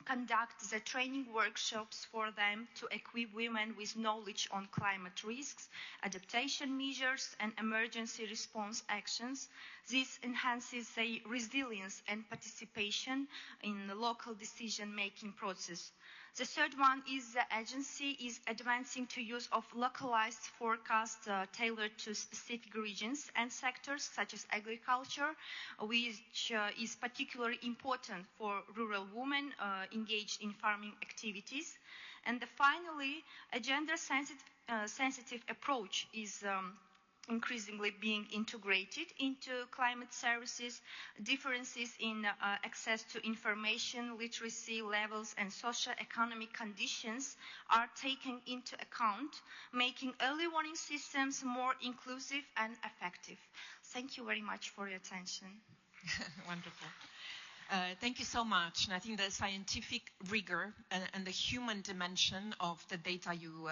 conduct the training workshops for them to equip women with knowledge on climate risks, adaptation measures, and emergency response actions. This enhances their resilience and participation in the local decision-making process. The third one is the agency is advancing to use of localized forecasts tailored to specific regions and sectors such as agriculture, which is particularly important for rural women engaged in farming activities. And finally, a gender-sensitive approach is increasingly being integrated into climate services. Differences in access to information, literacy levels, and socio-economic conditions are taken into account, making early warning systems more inclusive and effective. Thank you very much for your attention. Wonderful. Thank you so much. And I think the scientific rigor and the human dimension of the data you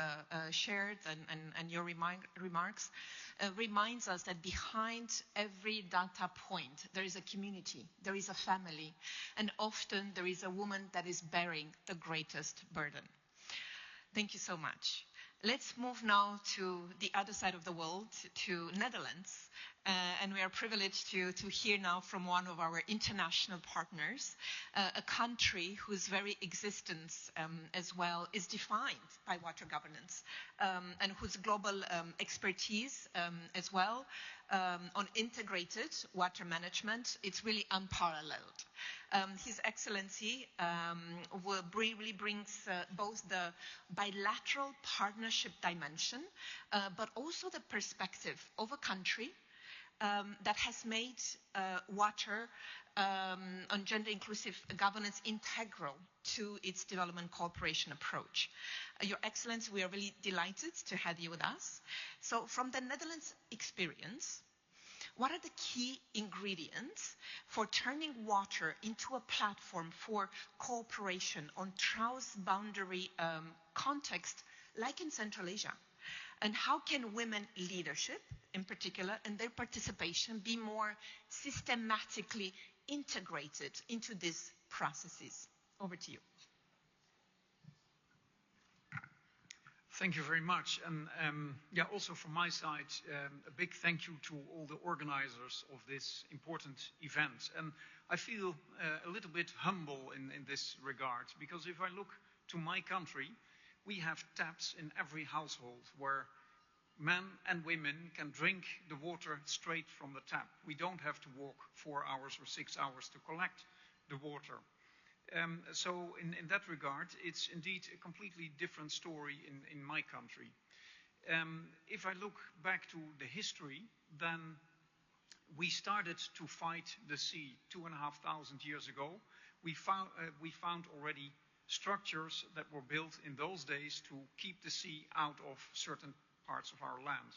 shared and your remarks reminds us that behind every data point, there is a community, there is a family, and often there is a woman that is bearing the greatest burden. Thank you so much. Let's move now to the other side of the world, to Netherlands. And we are privileged to hear now from one of our international partners, a country whose very existence as well is defined by water governance, and whose global expertise as well on integrated water management, it's really unparalleled. His Excellency really brings both the bilateral partnership dimension, but also the perspective of a country that has made water on gender-inclusive governance integral to its development cooperation approach. Your Excellency, we are really delighted to have you with us. So from the Netherlands experience, what are the key ingredients for turning water into a platform for cooperation on transboundary context, like in Central Asia? And how can women leadership, in particular, and their participation be more systematically integrated into these processes? Over to you. Thank you very much. And also from my side, a big thank you to all the organizers of this important event. And I feel a little bit humble in this regard, because if I look to my country, we have taps in every household where men and women can drink the water straight from the tap. We don't have to walk 4 hours or 6 hours to collect the water. So in that regard, it's indeed a completely different story in my country. If I look back to the history, then we started to fight the sea 2,500 years ago. We found already structures that were built in those days to keep the sea out of certain parts of our land.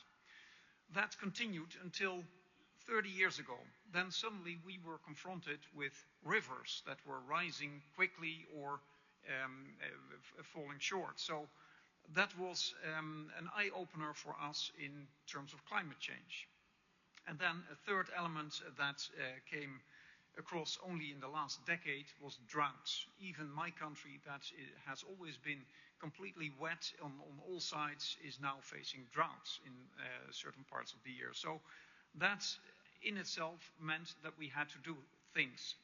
That continued until 30 years ago. Then suddenly we were confronted with rivers that were rising quickly or falling short. So that was an eye-opener for us in terms of climate change. And then a third element that came across only in the last decade was droughts. Even my country, that has always been completely wet on all sides, is now facing droughts in certain parts of the year. So that in itself meant that we had to do things.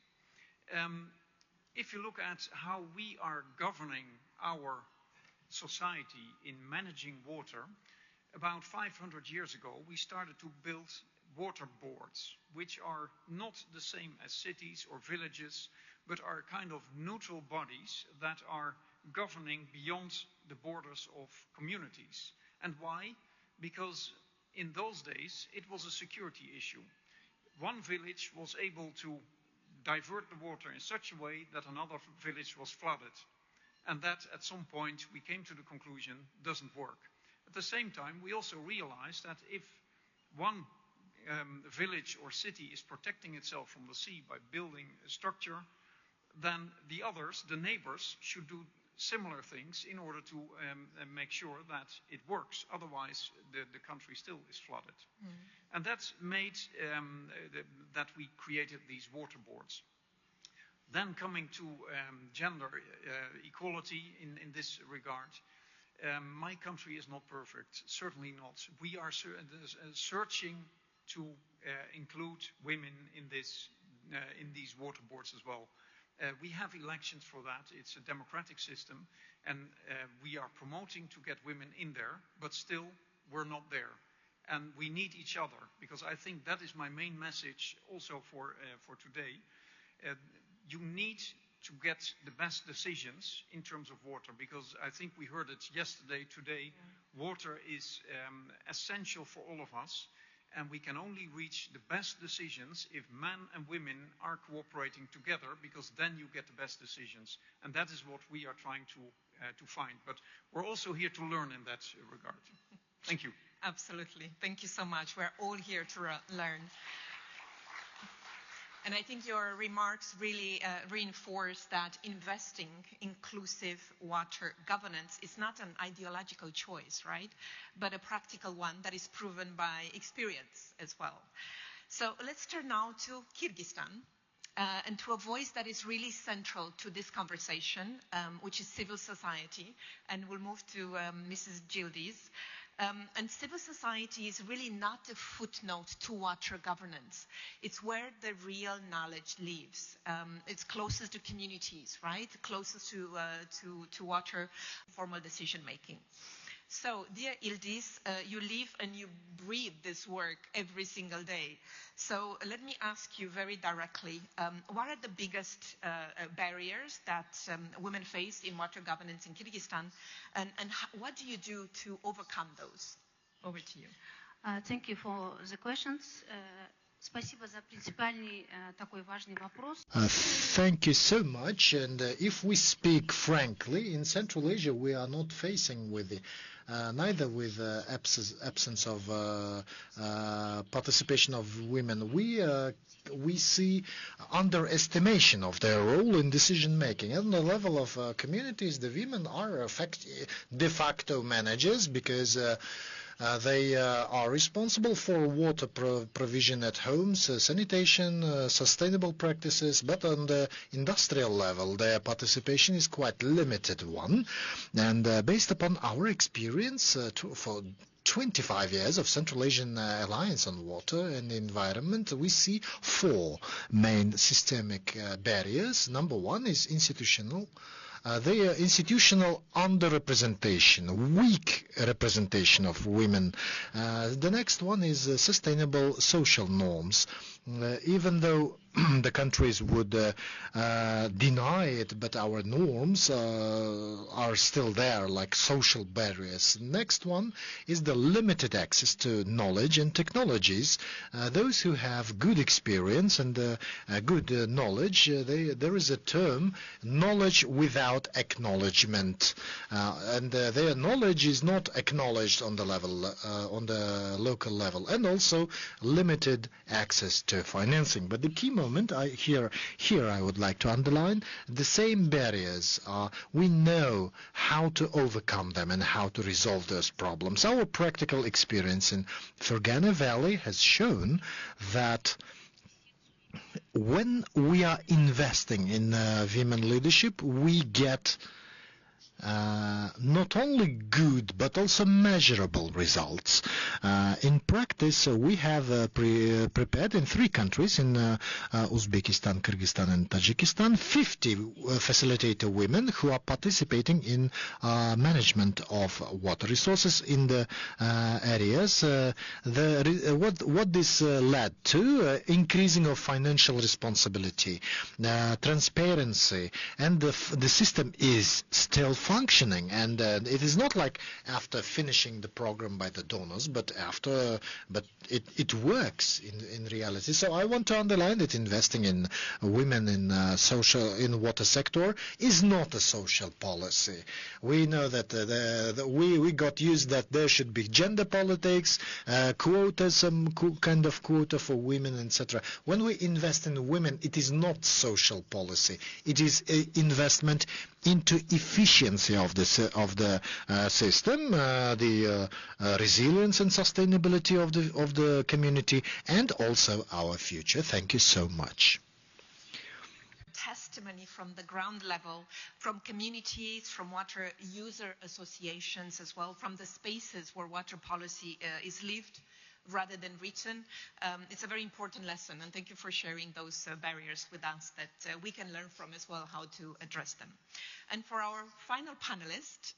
If you look at how we are governing our society in managing water, about 500 years ago we started to build water boards, which are not the same as cities or villages, but are kind of neutral bodies that are governing beyond the borders of communities. And why? Because in those days it was a security issue. One village was able to divert the water in such a way that another village was flooded. And that at some point we came to the conclusion doesn't work. At the same time, we also realized that if one village or city is protecting itself from the sea by building a structure, then the others, the neighbors, should do similar things in order to make sure that it works. Otherwise, the country still is flooded. And that's made that we created these water boards. Then coming to gender equality in this regard, my country is not perfect, certainly not. We are searching to include women in these water boards as well. We have elections for that. It's a democratic system, and we are promoting to get women in there, but still we're not there. And we need each other, because I think that is my main message also for today. You need to get the best decisions in terms of water, because I think we heard it yesterday, today. Water is essential for all of us. And we can only reach the best decisions if men and women are cooperating together, because then you get the best decisions. And that is what we are trying to find. But we're also here to learn in that regard. Thank you. Absolutely. Thank you so much. We're all here to learn. And I think your remarks really reinforce that investing inclusive water governance is not an ideological choice, right? But a practical one that is proven by experience as well. So let's turn now to Kyrgyzstan and to a voice that is really central to this conversation, which is civil society. And we'll move to Mrs. Gildiz. And civil society is really not a footnote to water governance. It's where the real knowledge lives. It's closest to communities, right? Closest to water formal decision making. So, dear Yildiz, you live and you breathe this work every single day. So let me ask you very directly, what are the biggest barriers that women face in water governance in Kyrgyzstan, and what do you do to overcome those? Over to you. Thank you for the questions. Спасибо за принципиальный такой важный вопрос. Thank you so much. And if we speak frankly, in Central Asia we are not facing with neither with absence of participation of women. We see underestimation of their role in decision making. At the level of communities, the women are de facto managers, because they are responsible for water provision at homes, sanitation, sustainable practices, but on the industrial level their participation is quite limited one. And based upon our experience for 25 years of Central Asian Alliance on Water and Environment, we see 4 main systemic barriers. Number 1 is institutional. They are institutional underrepresentation, weak representation of women. The next one is sustainable social norms. Even though the countries would deny it, but our norms are still there, like social barriers. Next one is the limited access to knowledge and technologies. Those who have good experience and good knowledge, there is a term, knowledge without acknowledgement, and their knowledge is not acknowledged on the level, on the local level, and also limited access to financing. But the key moment here I would like to underline the same barriers. We know how to overcome them and how to resolve those problems. Our practical experience in Fergana Valley has shown that when we are investing in women leadership, we get not only good but also measurable results. In practice, we have prepared in 3 countries, in Uzbekistan, Kyrgyzstan and Tajikistan, 50 facilitator women who are participating in management of water resources in the areas. What this led to, increasing of financial responsibility, transparency, and the system is still functioning, and it is not like after finishing the program by the donors, but it works in reality. So I want to underline that investing in women in water sector is not a social policy. We know that we got used that there should be gender politics, quotas, some kind of quota for women, etc. When we invest in women, it is not social policy. It is investment into efficiency of the system, the resilience and sustainability of the community, and also our future. Thank you so much. Testimony from the ground level, from communities, from water user associations as well, from the spaces where water policy is lived rather than written. It's a very important lesson, and thank you for sharing those barriers with us that we can learn from as well, how to address them. And for our final panelist,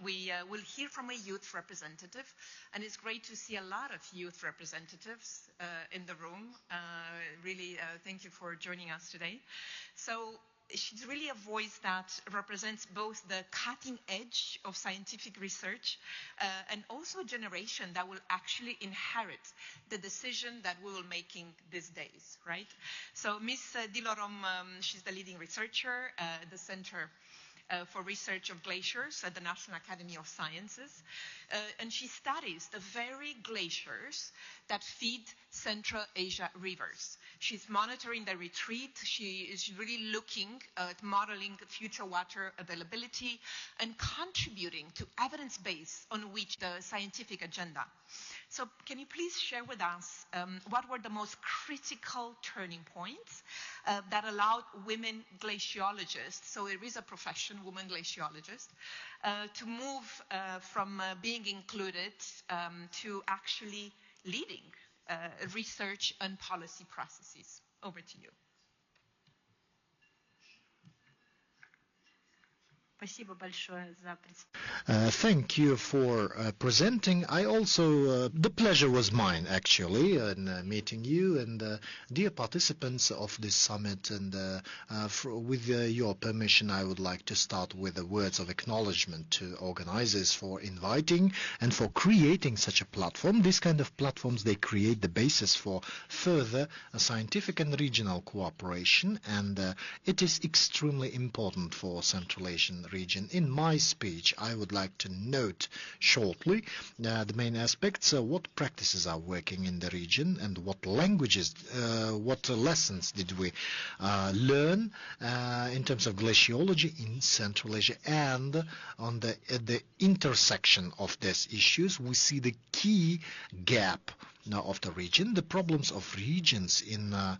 we will hear from a youth representative, and it's great to see a lot of youth representatives in the room. Really, thank you for joining us today. So she's really a voice that represents both the cutting edge of scientific research and also a generation that will actually inherit the decision that we will making these days, right? So Ms. Dilorom, she's the leading researcher at the Center for Research of Glaciers at the National Academy of Sciences, and she studies the very glaciers that feed Central Asia rivers. She's monitoring the retreat. She is really looking at modeling future water availability and contributing to evidence base on which the scientific agenda. So can you please share with us what were the most critical turning points that allowed women glaciologists, so it is a profession, women glaciologists, to move from being included to actually leading research and policy processes? Over to you. Thank you for presenting. I also, the pleasure was mine actually in meeting you and dear participants of this summit, and with your permission I would like to start with the words of acknowledgement to organizers for inviting and for creating such a platform. These kind of platforms, they create the basis for further scientific and regional cooperation, and it is extremely important for Central Asian region. In my speech, I would like to note shortly the main aspects, what practices are working in the region, and what languages, what lessons did we learn in terms of glaciology in Central Asia, and on the intersection of these issues, we see the key gap of the region, the problems of regions in the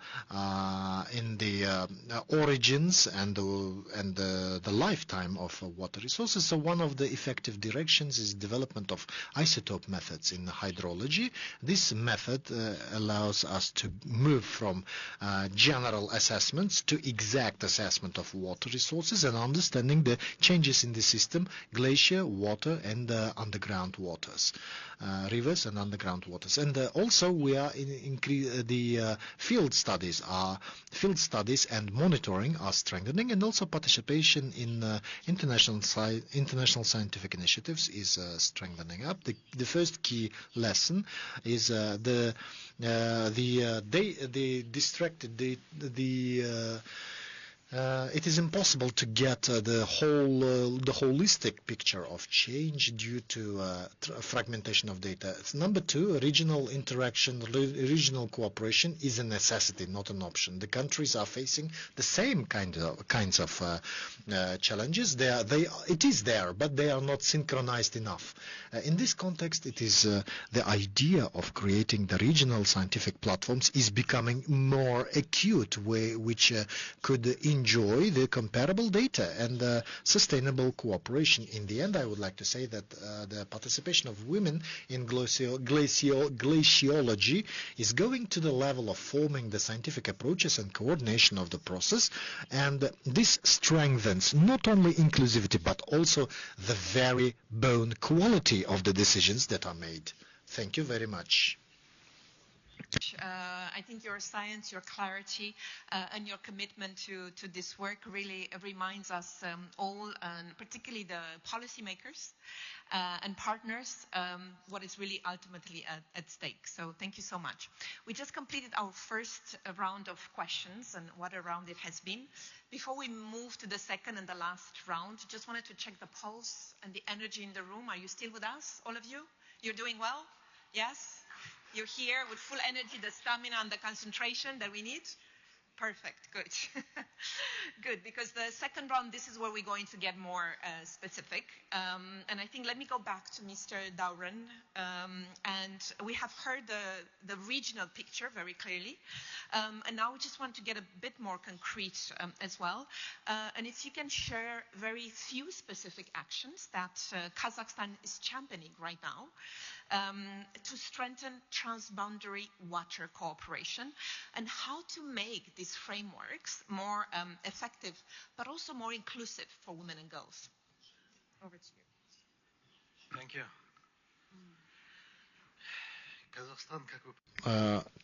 origins and the lifetime of water resources. So one of the effective directions is development of isotope methods in hydrology. This method allows us to move from general assessments to exact assessment of water resources and understanding the changes in the system, glacier, water, and underground waters. Rivers and underground waters, and also we are the field studies and monitoring are strengthening, and also participation in international scientific initiatives is strengthening up. The first key lesson is it is impossible to get the holistic picture of change due to fragmentation of data. Number two, regional interaction, regional cooperation is a necessity, not an option. The countries are facing the same kinds of challenges. It is there, but they are not synchronized enough. In this context, it is the idea of creating the regional scientific platforms is becoming more acute, which could enjoy the comparable data and sustainable cooperation. In the end, I would like to say that the participation of women in glaciology is going to the level of forming the scientific approaches and coordination of the process, and this strengthens not only inclusivity but also the very bone quality of the decisions that are made. Thank you very much. I think your science, your clarity, and your commitment to this work really reminds us all, and particularly the policymakers and partners, what is really ultimately at stake. So thank you so much. We just completed our first round of questions, and what a round it has been. Before we move to the second and the last round, just wanted to check the pulse and the energy in the room. Are you still with us, all of you? You're doing well? Yes? You're here with full energy, the stamina and the concentration that we need? Perfect, good. Good, because the second round, this is where we're going to get more specific. And I think, let me go back to Mr. Dauren. And we have heard the regional picture very clearly. And now we just want to get a bit more concrete as well. And if you can share very few specific actions that Kazakhstan is championing right now, to strengthen transboundary water cooperation, and how to make these frameworks more effective, but also more inclusive for women and girls. Over to you. Thank you.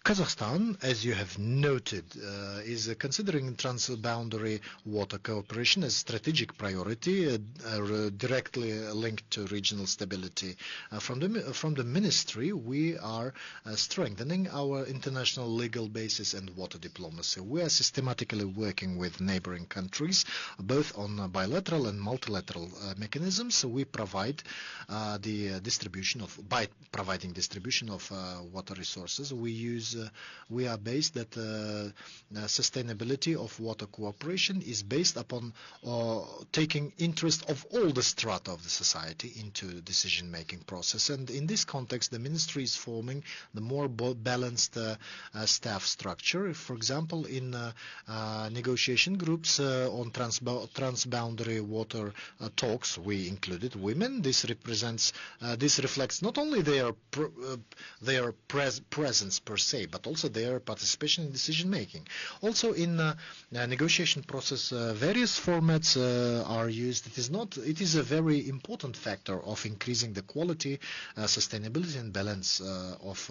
Kazakhstan, as you have noted, is considering transboundary water cooperation as a strategic priority, directly linked to regional stability. From the ministry, we are strengthening our international legal basis and water diplomacy. We are systematically working with neighboring countries, both on bilateral and multilateral mechanisms. We provide by providing distribution of water resources. We are based that sustainability of water cooperation is based upon taking interest of all the strata of the society into decision-making process. And in this context, the ministry is forming the more balanced staff structure. For example, in negotiation groups on transboundary water talks, we included women. This reflects not only their presence per se, but also their participation in decision making. Also, in negotiation process, various formats are used. It is a very important factor of increasing the quality, sustainability, and balance of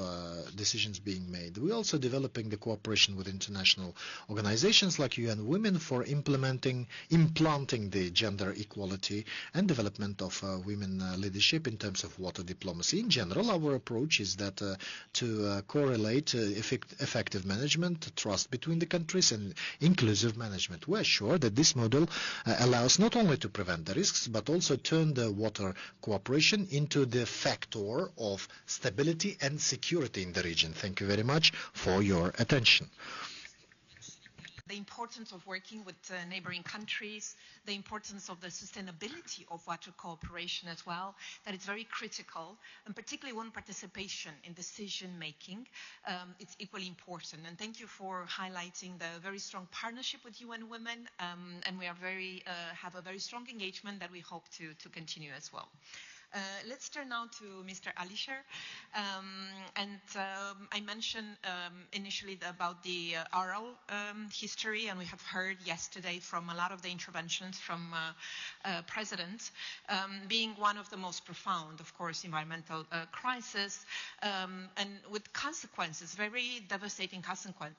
decisions being made. We're also developing the cooperation with international organizations like UN Women for implanting the gender equality and development of women leadership in terms of water diplomacy. In general, our approach is that to correlate effective management, trust between the countries, and inclusive management. We're sure that this model allows not only to prevent the risks, but also turn the water cooperation into the factor of stability and security in the region. Thank you very much for your attention. The importance of working with neighboring countries, the importance of the sustainability of water cooperation as well, that it's very critical, and particularly when participation in decision making, it's equally important. And thank you for highlighting the very strong partnership with UN Women, and we are have a very strong engagement that we hope to continue as well. Let's turn now to Mr. Alisher. I mentioned initially about the oral history, and we have heard yesterday from a lot of the interventions from President, being one of the most profound, of course, environmental crisis, and with consequences, very devastating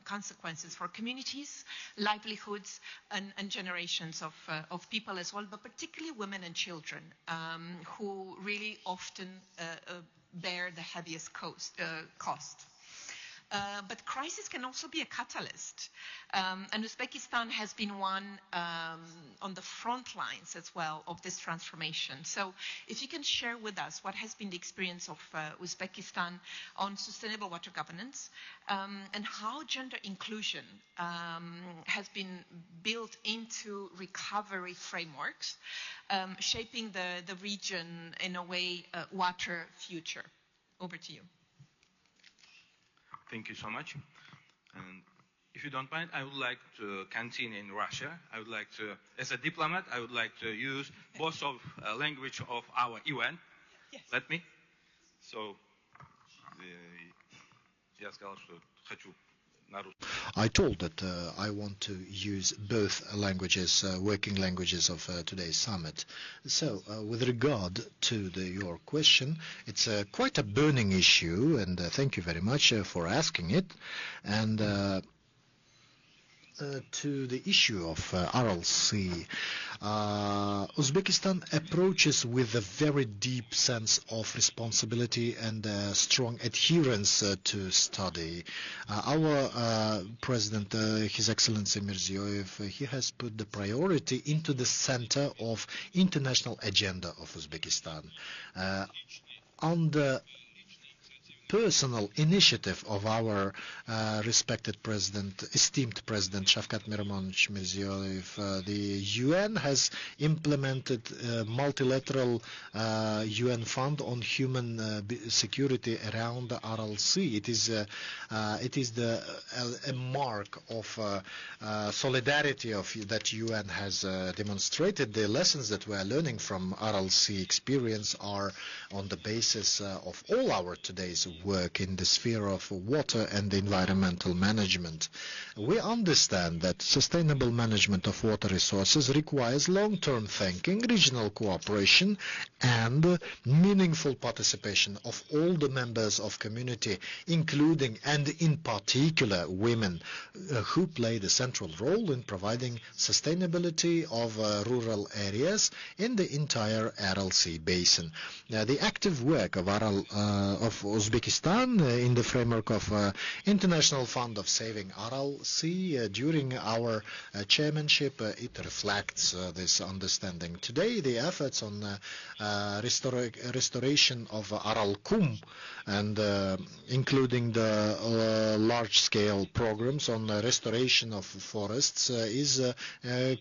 consequences for communities, livelihoods, and generations of people as well, but particularly women and children, who really often bear the heaviest cost. But crisis can also be a catalyst. And Uzbekistan has been one on the front lines as well of this transformation. So if you can share with us what has been the experience of Uzbekistan on sustainable water governance, and how gender inclusion has been built into recovery frameworks, shaping the region in a way, water future. Over to you. Thank you so much. And if you don't mind, I would like to continue in Russia. I would like to, as a diplomat, I would like to use both of language of our UN. Yes. Let me. So, я сказал, что хочу I told that I want to use both languages, working languages of today's summit. So, with regard to your question, it's quite a burning issue, and thank you very much for asking it. And to the issue of Aral Sea, Uzbekistan approaches with a very deep sense of responsibility and strong adherence to study. Our President, His Excellency Mirziyoyev, he has put the priority into the center of international agenda of Uzbekistan. On the personal initiative of our respected president, esteemed president Shavkat Miromonovich Mirziyoyev, the UN has implemented a multilateral UN fund on human security around the Aral Sea. It is a mark of solidarity that UN has demonstrated. The lessons that we are learning from Aral Sea experience are on the basis of all our today's work in the sphere of water and environmental management. We understand that sustainable management of water resources requires long-term thinking, regional cooperation, and meaningful participation of all the members of community, including and in particular women, who play the central role in providing sustainability of rural areas in the entire Aral Sea basin. The active work of Uzbekistan in the framework of International Fund of Saving Aral Sea during our chairmanship, it reflects this understanding. Today, the efforts on restoration of Aral Kum and including the large-scale programs on restoration of forests is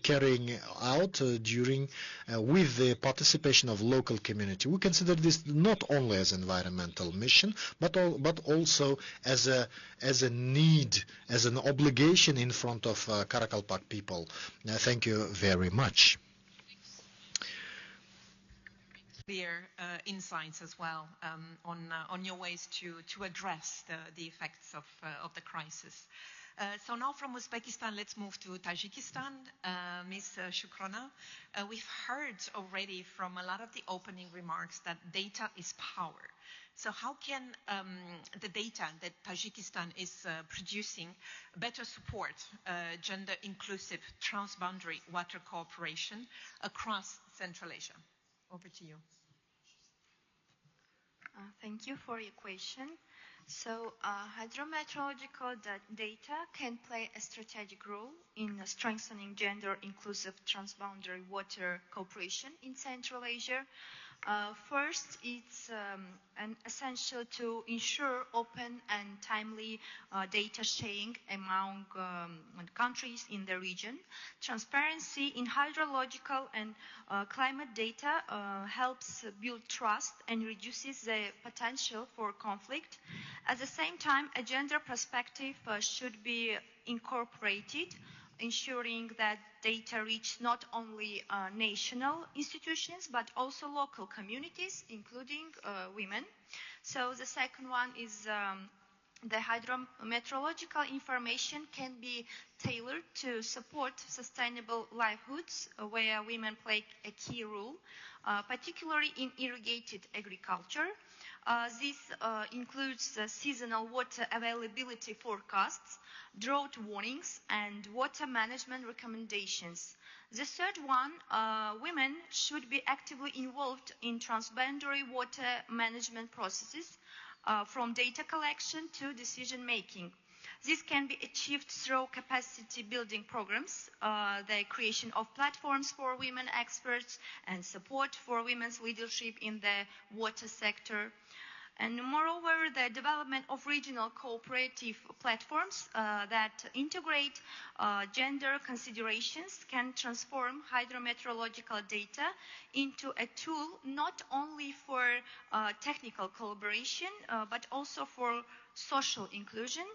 carrying out with the participation of local community. We consider this not only as environmental mission, but also as a need, as an obligation in front of Karakalpak people. Thank you very much. Clear insights as well on your ways to address the effects of the crisis. So now from Uzbekistan, let's move to Tajikistan. Ms. Shukrona, we've heard already from a lot of the opening remarks that data is power. So how can the data that Tajikistan is producing better support gender-inclusive transboundary water cooperation across Central Asia? Over to you. Thank you for your question. So hydrometeorological data can play a strategic role in strengthening gender-inclusive transboundary water cooperation in Central Asia. First, it's essential to ensure open and timely data sharing among countries in the region. Transparency in hydrological and climate data helps build trust and reduces the potential for conflict. At the same time, a gender perspective should be incorporated, ensuring that data reach not only national institutions but also local communities, including women. So the second one is the hydrometeorological information can be tailored to support sustainable livelihoods where women play a key role, particularly in irrigated agriculture. This includes seasonal water availability forecasts, drought warnings, and water management recommendations. The third one, women should be actively involved in transboundary water management processes, from data collection to decision making. This can be achieved through capacity building programs, the creation of platforms for women experts, and support for women's leadership in the water sector. And moreover, the development of regional cooperative platforms that integrate gender considerations can transform hydrometeorological data into a tool not only for technical collaboration, but also for social inclusion.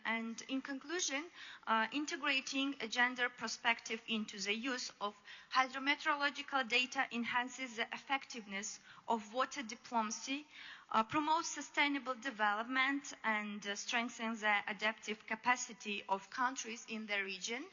And in conclusion, integrating a gender perspective into the use of hydrometeorological data enhances the effectiveness of water diplomacy, promotes sustainable development and strengthens the adaptive capacity of countries in the region.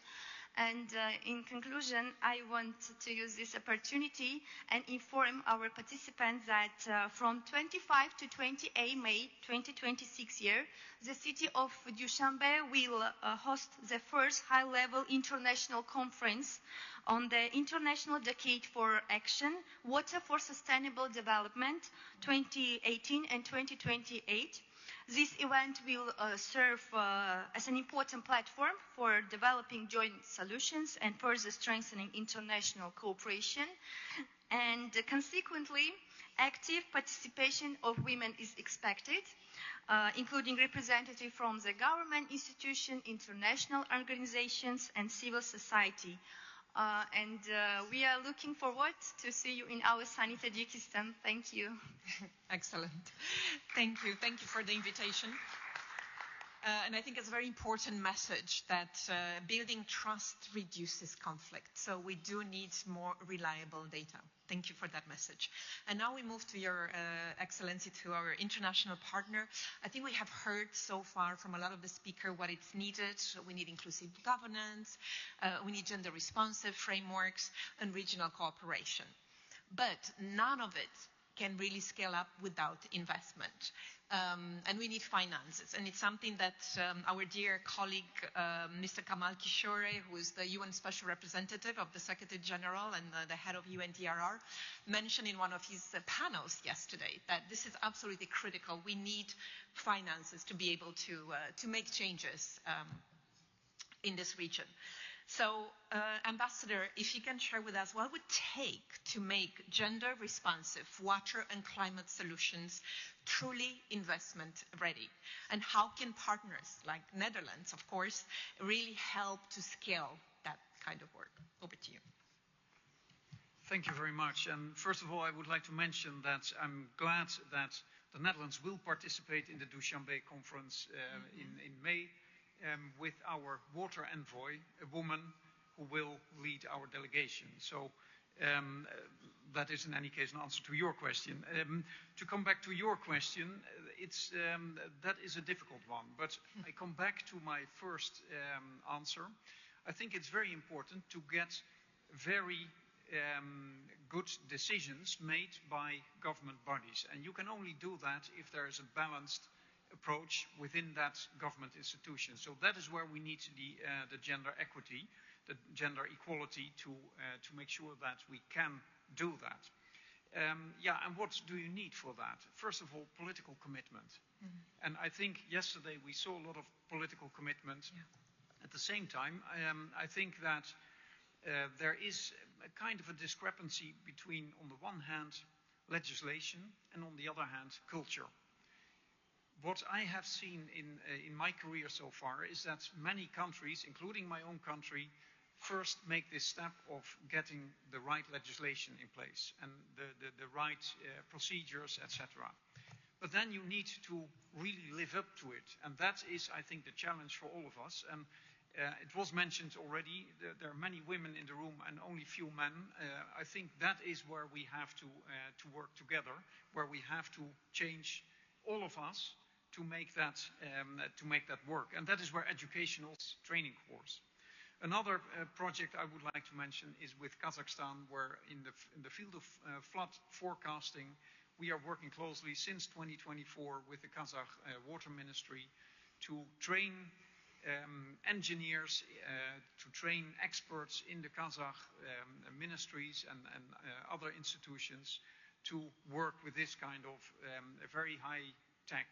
And in conclusion, I want to use this opportunity and inform our participants that from 25 to 28 May 2026 year, the city of Dushanbe will host the first high-level international conference on the International Decade for Action, Water for Sustainable Development 2018 and 2028. This event will serve as an important platform for developing joint solutions and further strengthening international cooperation. And consequently, active participation of women is expected, including representatives from the government institution, international organizations, and civil society. We are looking forward to see you in our sunny Tajikistan. Thank you. Excellent. Thank you. Thank you for the invitation. And I think it's a very important message that building trust reduces conflict. So we do need more reliable data. Thank you for that message. And now we move to Your Excellency, to our international partner. I think we have heard so far from a lot of the speakers what it's needed. We need inclusive governance, we need gender responsive frameworks, and regional cooperation. But none of it can really scale up without investment. And we need finances. And it's something that our dear colleague, Mr. Kamal Kishore, who is the UN Special Representative of the Secretary General and the head of UNDRR, mentioned in one of his panels yesterday, that this is absolutely critical. We need finances to be able to make changes in this region. So, Ambassador, if you can share with us what it would take to make gender-responsive water and climate solutions truly investment ready, and how can partners like Netherlands, of course, really help to scale that kind of work? Over to you. Thank you very much. And first of all, I would like to mention that I'm glad that the Netherlands will participate in the Dushanbe conference in May. With our water envoy, a woman who will lead our delegation. So that is in any case an answer to your question. To come back to your question, that is a difficult one, but I come back to my first answer. I think it's very important to get very good decisions made by government bodies, and you can only do that if there is a balanced approach within that government institution. So that is where we need the gender equity, the gender equality to make sure that we can do that. And what do you need for that? First of all, political commitment. And I think yesterday we saw a lot of political commitment. At the same time, I think that there is a kind of a discrepancy between, on the one hand, legislation, and on the other hand, culture. What I have seen in my career so far is that many countries, including my own country, first make this step of getting the right legislation in place and the right procedures, etc. But then you need to really live up to it. And that is, I think, the challenge for all of us. And it was mentioned already, there are many women in the room and only few men. I think that is where we have to work together, where we have to change, all of us, to make that work. And that is where educational training course. Another project I would like to mention is with Kazakhstan, where in the field of flood forecasting, we are working closely since 2024 with the Kazakh Water Ministry to train engineers, to train experts in the Kazakh ministries and other institutions to work with this kind of very high-tech,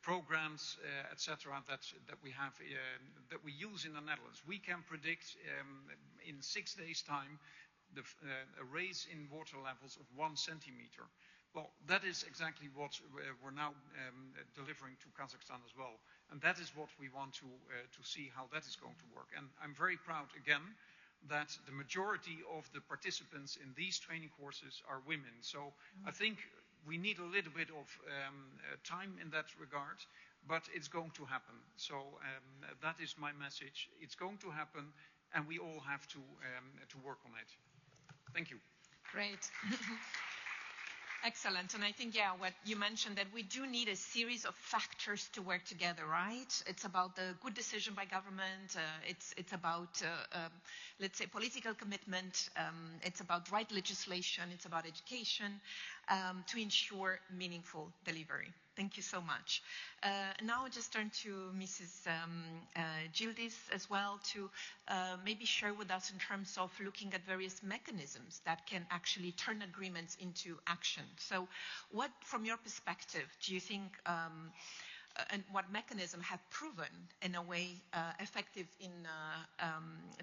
programs, etc., that we have that we use in the Netherlands. We can predict in 6 days' time a raise in water levels of 1 centimeter. Well, that is exactly what we're now delivering to Kazakhstan as well, and that is what we want to see how that is going to work. And I'm very proud again that the majority of the participants in these training courses are women. So I think we need a little bit of time in that regard, but it's going to happen. So that is my message. It's going to happen, and we all have to work on it. Thank you. Great. Excellent. And I think, yeah, what you mentioned, that we do need a series of factors to work together, right? It's about the good decision by government. It's about, let's say, political commitment. It's about right legislation. It's about education to ensure meaningful delivery. Thank you so much. Now I'll just turn to Mrs. Gildis as well to maybe share with us in terms of looking at various mechanisms that can actually turn agreements into action. So what, from your perspective, do you think and what mechanism have proven in a way effective in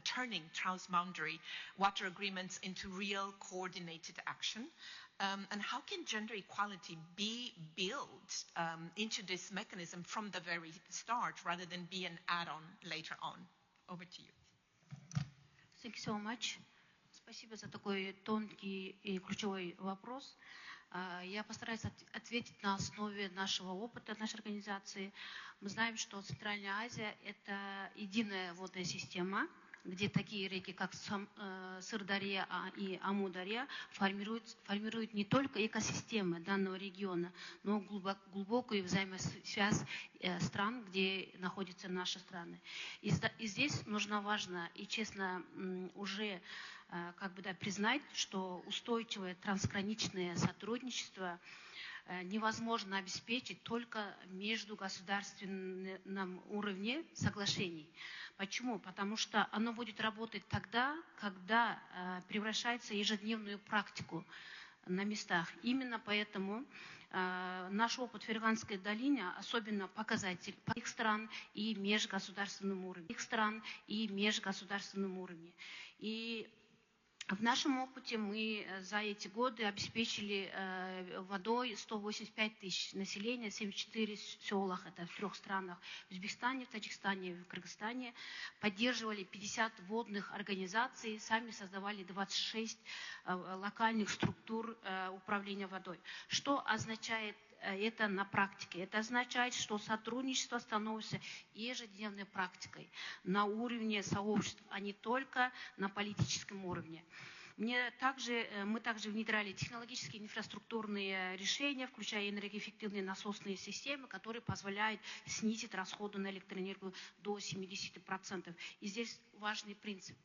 turning transboundary water agreements into real coordinated action? And how can gender equality be built into this mechanism from the very start rather than be an add-on later on? Over to you. Thank you so much. Спасибо за такой тонкий и ключевой вопрос. Я постараюсь ответить на основе нашего опыта, нашей организации. Мы знаем, что Центральная Азия – это единая водная система, где такие реки, как Сырдарья и Амударья, формируют не только экосистемы данного региона, но глубокую взаимосвязь стран, где находятся наши страны. И здесь нужно важно и честно уже признать, что устойчивое трансграничное сотрудничество невозможно обеспечить только между государственном уровне соглашений. Почему? Потому что оно будет работать тогда, когда превращается в ежедневную практику на местах. Именно поэтому наш опыт в Ферганской долине особенно показатель их стран и межгосударственном уровне. И в нашем опыте мы за эти годы обеспечили водой 185 тысяч населения, 74 селах, это в 3 странах, в Узбекистане, в Таджикистане, в Кыргызстане, поддерживали 50 водных организаций, сами создавали 26 локальных структур управления водой. Что означает это на практике? Это означает, что сотрудничество становится ежедневной практикой на уровне сообществ, а не только на политическом уровне. Мы также внедряли технологические инфраструктурные решения, включая энергоэффективные насосные системы, которые позволяют снизить расходы на электроэнергию до 70%. И здесь важный принцип.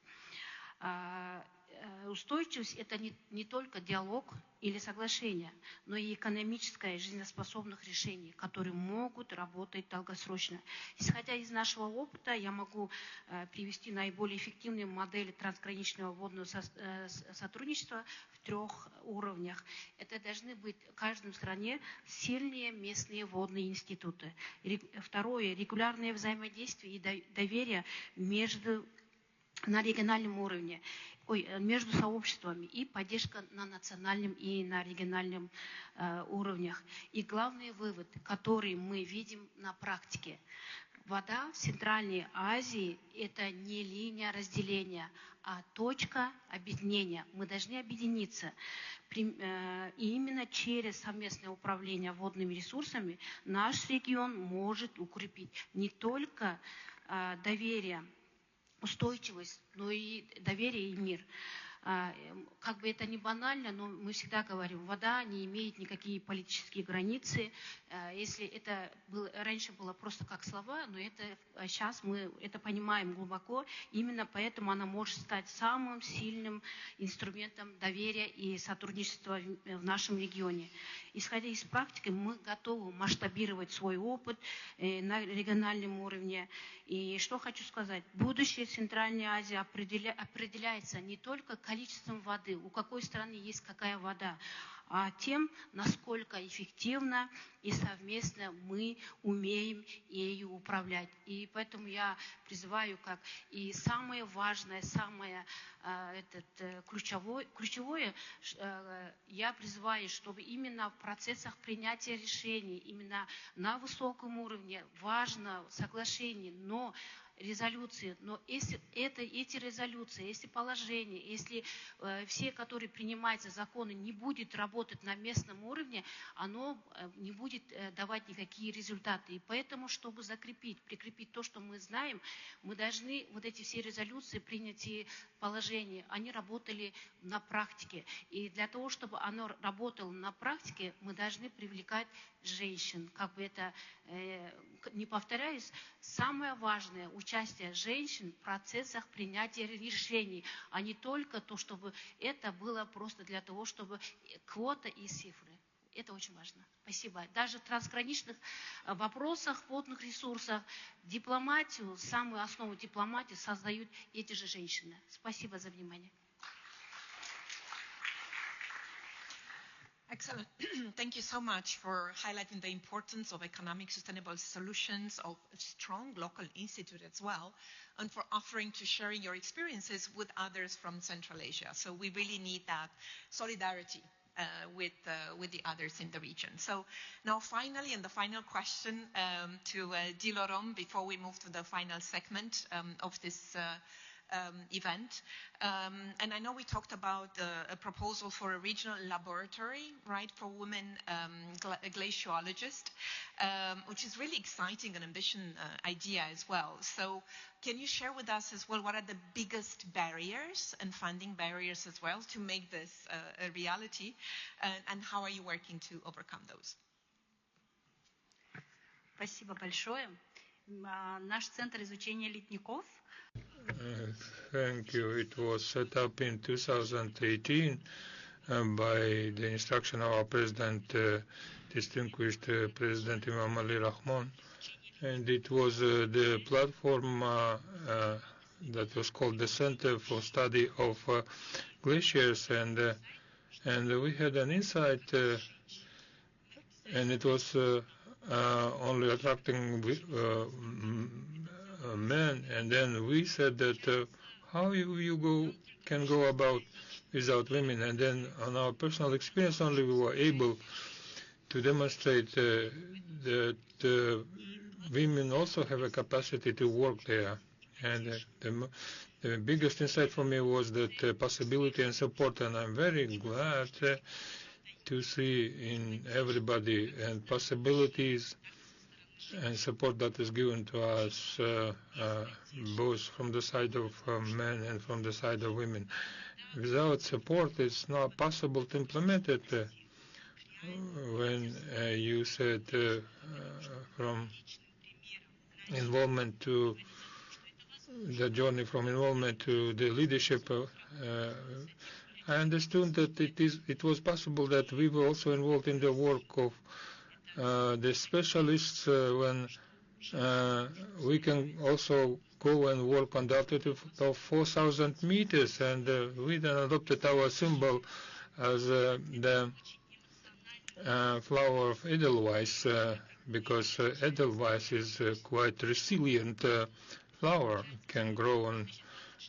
Устойчивость – это не только диалог или соглашение, но и экономическое жизнеспособных решений, которые могут работать долгосрочно. Исходя из нашего опыта, я могу привести наиболее эффективные модели трансграничного водного сотрудничества в 3 уровнях. Это должны быть в каждой стране сильные местные водные институты. Второе – регулярное взаимодействие и доверие на региональном уровне. Между сообществами и поддержка на национальном и на региональном уровнях. И главный вывод, который мы видим на практике. Вода в Центральной Азии – это не линия разделения, а точка объединения. Мы должны объединиться. И именно через совместное управление водными ресурсами наш регион может укрепить не только доверие, устойчивость, но и доверие и мир. Как бы это ни банально, но мы всегда говорим, вода не имеет никакие политические границы. Если это раньше было просто как слова, но сейчас мы это понимаем глубоко. Именно поэтому она может стать самым сильным инструментом доверия и сотрудничества в нашем регионе. Исходя из практики, мы готовы масштабировать свой опыт на региональном уровне. И что хочу сказать, будущее Центральной Азии определяется не только количеством воды, у какой страны есть какая вода, а тем, насколько эффективно и совместно мы умеем ею управлять. И поэтому я призываю, как и самое важное, самое ключевое, я призываю, чтобы именно в процессах принятия решений, именно на высоком уровне важно соглашение, но резолюции, но если эти резолюции, эти положения, если все, которые принимаются законы, не будет работать на местном уровне, оно не будет давать никакие результаты. И поэтому, чтобы прикрепить то, что мы знаем, мы должны вот эти все резолюции, принятые положения, они работали на практике. И для того, чтобы оно работало на практике, мы должны привлекать женщин. Как бы это, не повторяюсь, самое важное – участие женщин в процессах принятия решений, а не только то, чтобы это было просто для того, чтобы квота и цифры. Это очень важно. Спасибо. Даже в трансграничных вопросах, водных ресурсах, дипломатию, самую основу дипломатии создают эти же женщины. Спасибо за внимание. Excellent. Thank you so much for highlighting the importance of economic sustainable solutions, of a strong local institute as well, and for offering to sharing your experiences with others from Central Asia. So we really need that solidarity with the others in the region. So now finally, and the final question to Dilorom before we move to the final segment of this event. And I know we talked about a proposal for a regional laboratory, right, for women glaciologists, which is really exciting and ambitious idea as well. So can you share with us as well what are the biggest barriers and funding barriers as well to make this a reality, and how are you working to overcome those? Спасибо большое. Наш центр изучения ледников. Thank you. It was set up in 2018 by the instruction of our President, distinguished President Imam Ali Rahman. And it was the platform that was called the Center for Study of Glaciers. And we had an insight, and it was only attracting men, and then we said that how you can go about without women, and then on our personal experience only we were able to demonstrate that women also have a capacity to work there. And the biggest insight for me was that possibility and support, and I'm very glad to see in everybody and possibilities and support that is given to us both from the side of men and from the side of women. Without support, it's not possible to implement it. When you said from involvement to the journey from involvement to the leadership, I understood that it was possible that we were also involved in the work of the specialists when we can also go and work on the altitude of 4,000 meters, and we then adopted our symbol as the flower of Edelweiss, because Edelweiss is quite resilient flower, can grow on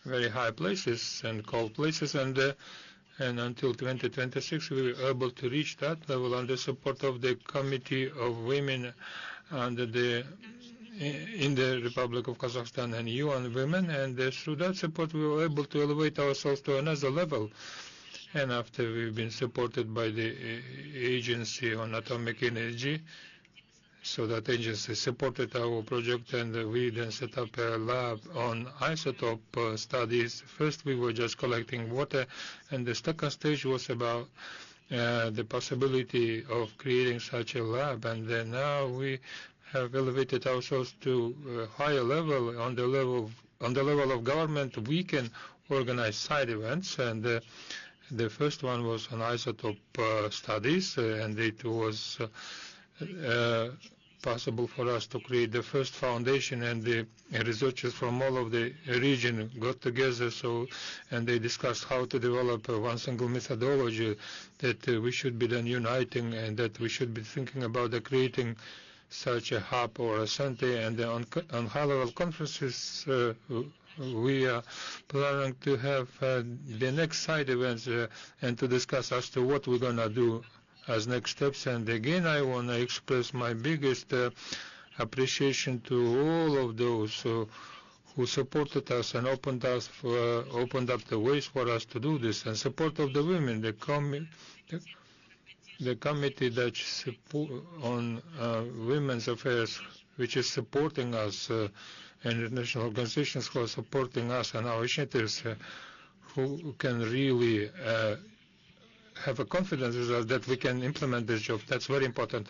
very high places and cold places, and until 2026 we were able to reach that level under support of the Committee of Women under in the Republic of Kazakhstan and UN Women, and through that support we were able to elevate ourselves to another level. And after we've been supported by the Agency on Atomic Energy, so that agency supported our project, and we then set up a lab on isotope studies. First we were just collecting water, and the second stage was about the possibility of creating such a lab, and then now we have elevated ourselves to a higher level. On the level of government, we can organize side events, and the first one was on isotope studies, and it was possible for us to create the first foundation, and the researchers from all of the region got together, and they discussed how to develop one single methodology that we should be then uniting, and that we should be thinking about creating such a hub or a center. And on high-level conferences we are planning to have the next side events and to discuss as to what we're going to do as next steps. And again, I want to express my biggest appreciation to all of those who supported us and opened up the ways for us to do this, and support of the women, the committee that on women's affairs, which is supporting us, and international organizations who are supporting us and our initiatives, who can really have a confidence with us that we can implement this job. That's very important.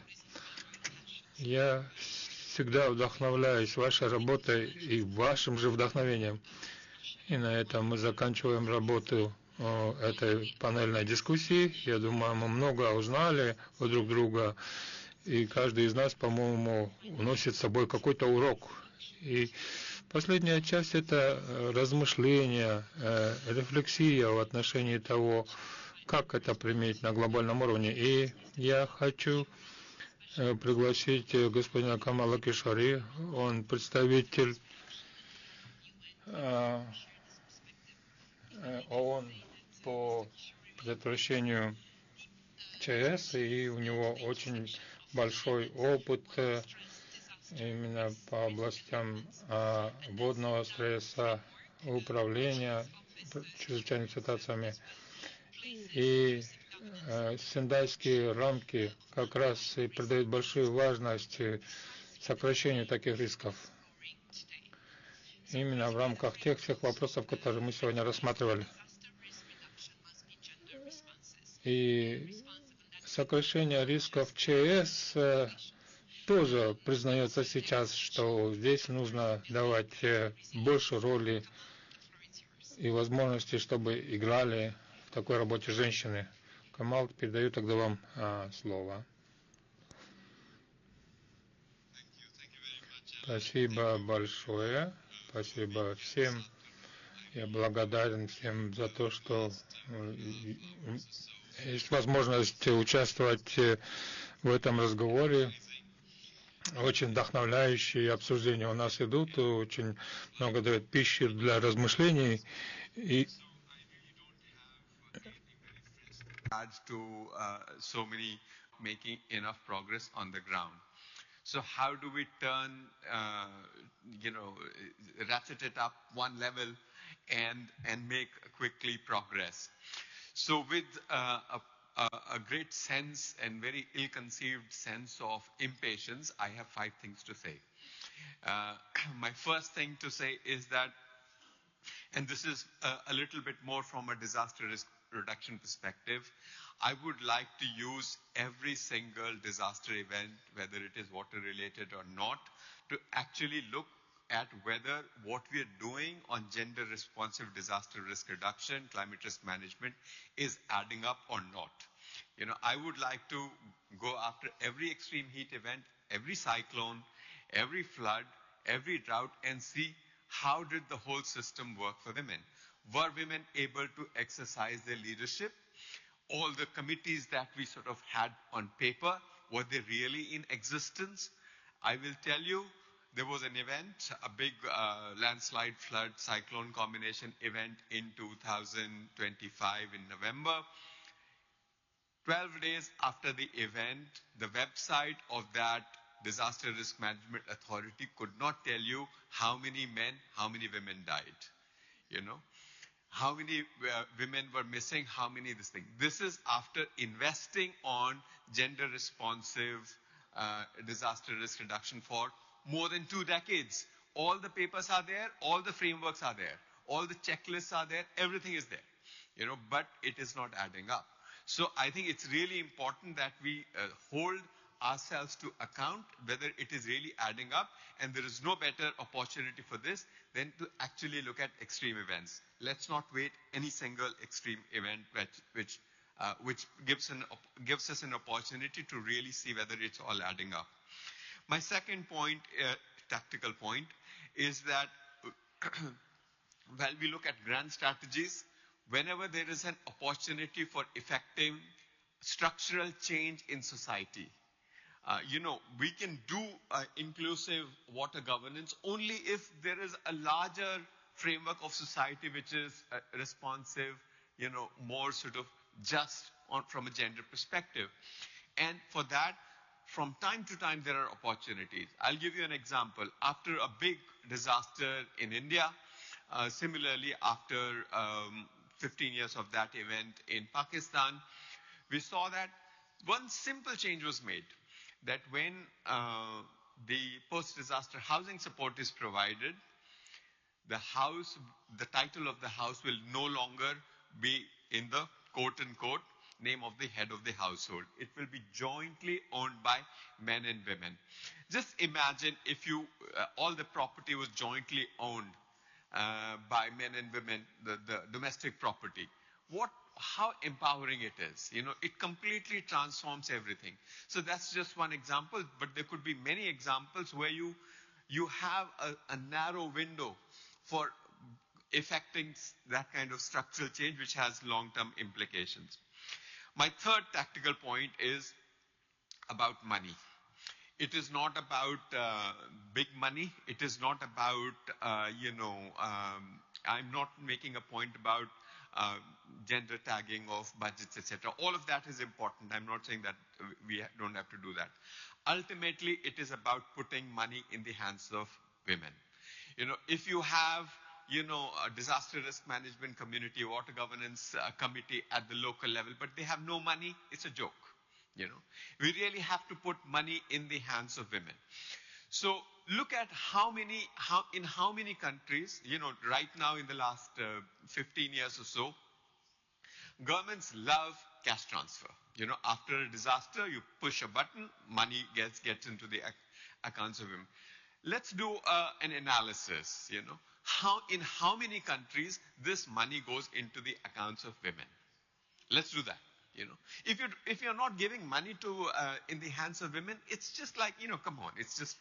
Я всегда вдохновляюсь вашей работой и вашим же вдохновением. И на этом мы заканчиваем работу этой панельной дискуссии. Я думаю, мы много узнали друг друга, и каждый из нас, по-моему, уносит с собой какой-то урок. И последняя часть – это размышления, рефлексия в отношении того, как это применить на глобальном уровне. И я хочу пригласить господина Камала Кишари, он представитель ООН по предотвращению ЧС, и у него очень большой опыт именно по областям водного стресса, управления чрезвычайными ситуациями. И сендайские рамки как раз и придают большую важность сокращению таких рисков. Именно в рамках тех всех вопросов, которые мы сегодня рассматривали. И сокращение рисков ЧС тоже признается сейчас, что здесь нужно давать больше роли и возможности, чтобы играли в такой работе женщины. Камал, передаю тогда вам слово. Спасибо большое. Спасибо всем. Я благодарен всем за то, что есть возможность участвовать в этом разговоре. Очень вдохновляющие обсуждения у нас идут, очень много дает пищи для размышлений. И to so many making enough progress on the ground. So how do we turn, ratchet it up one level and make quickly progress? So with a great sense and very ill-conceived sense of impatience, I have 5 things to say. My first thing to say is that, and this is a little bit more from a disaster risk reduction perspective, I would like to use every single disaster event, whether it is water related or not, to actually look at whether what we are doing on gender responsive disaster risk reduction, climate risk management is adding up or not. I would like to go after every extreme heat event, every cyclone, every flood, every drought, and see how did the whole system work for women. Were women able to exercise their leadership? All the committees that we sort of had on paper, were they really in existence? I will tell you, there was an event, a big landslide, flood, cyclone combination event in 2025 in November. 12 days after the event, the website of that Disaster Risk Management Authority could not tell you how many men, how many women died. How many women were missing, how many this thing. This is after investing on gender responsive disaster risk reduction for more than 2 decades. All the papers are there, all the frameworks are there, all the checklists are there, everything is there, but it is not adding up. So I think it's really important that we hold ourselves to account whether it is really adding up, and there is no better opportunity for this than to actually look at extreme events. Let's not wait any single extreme event which gives us an opportunity to really see whether it's all adding up. My second point, tactical point, is that while we look at grand strategies, whenever there is an opportunity for effective structural change in society, we can do inclusive water governance only if there is a larger framework of society which is responsive, more sort of just from a gender perspective. And for that, from time to time there are opportunities. I'll give you an example. After a big disaster in India, similarly after 15 years of that event in Pakistan, we saw that one simple change was made, that when the post-disaster housing support is provided, the title of the house will no longer be in the quote-unquote name of the head of the household. It will be jointly owned by men and women. Just imagine if all the property was jointly owned by men and women, the domestic property. How empowering it is. It completely transforms everything. So that's just one example, but there could be many examples where you have a narrow window for effecting that kind of structural change which has long-term implications. My third tactical point is about money. It is not about big money. It is not about, I'm not making a point about gender tagging of budgets, etc. All of that is important. I'm not saying that we don't have to do that. Ultimately, it is about putting money in the hands of women. If you have, a disaster risk management community, water governance committee at the local level, but they have no money, it's a joke. We really have to put money in the hands of women. So look at in how many countries, right now in the last 15 years or so, governments love cash transfer. After a disaster, you push a button, money gets into the accounts of women. Let's do an analysis, in how many countries this money goes into the accounts of women. Let's do that. If you're not giving money to in the hands of women, it's just like, come on, it's just,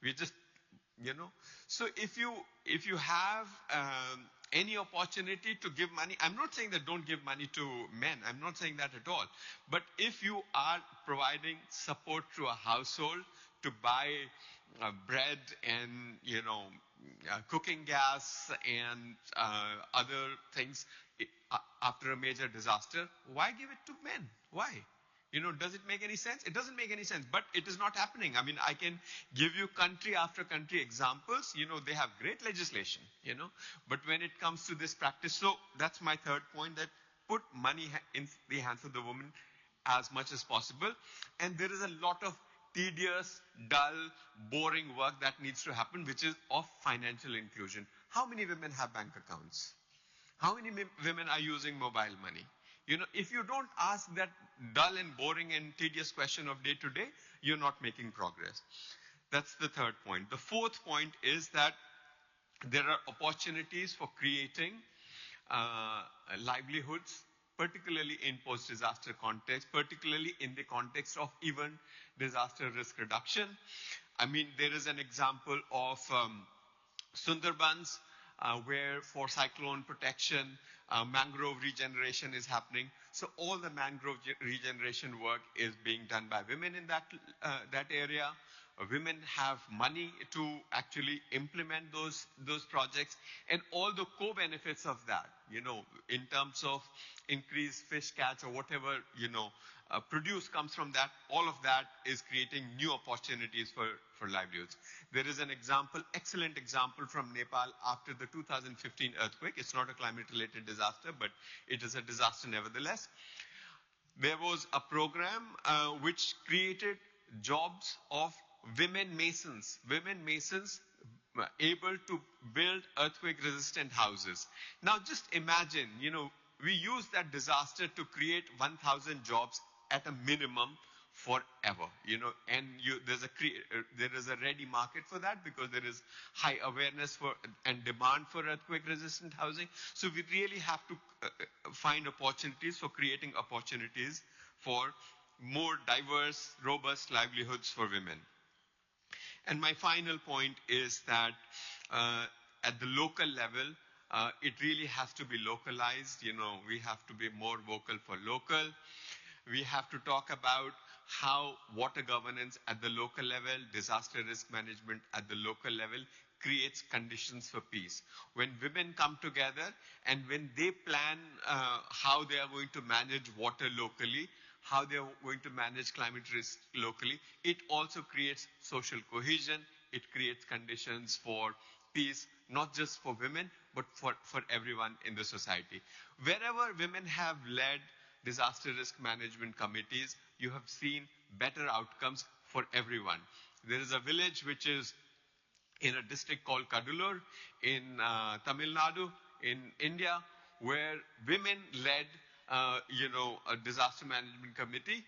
we just, So if you have any opportunity to give money, I'm not saying that don't give money to men. I'm not saying that at all. But if you are providing support to a household to buy bread and, cooking gas and other things after a major disaster, why give it to men? Why? Does it make any sense? It doesn't make any sense, but it is not happening. I mean, I can give you country after country examples. They have great legislation, but when it comes to this practice, so that's my third point, that put money in the hands of the woman as much as possible. And there is a lot of tedious, dull, boring work that needs to happen, which is of financial inclusion. How many women have bank accounts? How many women are using mobile money? If you don't ask that dull and boring and tedious question of day to day, you're not making progress. That's the third point. The fourth point is that there are opportunities for creating livelihoods, particularly in post-disaster context, particularly in the context of even disaster risk reduction. I mean, there is an example of Sundarbans, where for cyclone protection, mangrove regeneration is happening. So all the mangrove regeneration work is being done by women in that area. Women have money to actually implement those projects, and all the co-benefits of that, in terms of increased fish catch or whatever, produce comes from that. All of that is creating new opportunities for livelihoods. There is an example, excellent example from Nepal after the 2015 earthquake. It's not a climate-related disaster, but it is a disaster nevertheless. There was a program which created jobs of women masons able to build earthquake-resistant houses. Now just imagine, we used that disaster to create 1,000 jobs at a minimum forever, and there is a ready market for that because there is high awareness for and demand for earthquake-resistant housing. So we really have to find opportunities for creating opportunities for more diverse, robust livelihoods for women. And my final point is that at the local level, it really has to be localized. We have to be more vocal for local. We have to talk about how water governance at the local level, disaster risk management at the local level creates conditions for peace. When women come together and when they plan how they are going to manage water locally, how they are going to manage climate risk locally. It also creates social cohesion. It creates conditions for peace, not just for women, but for everyone in the society. Wherever women have led disaster risk management committees, you have seen better outcomes for everyone. There is a village which is in a district called Kadalur in Tamil Nadu in India, where women led, a disaster management committee,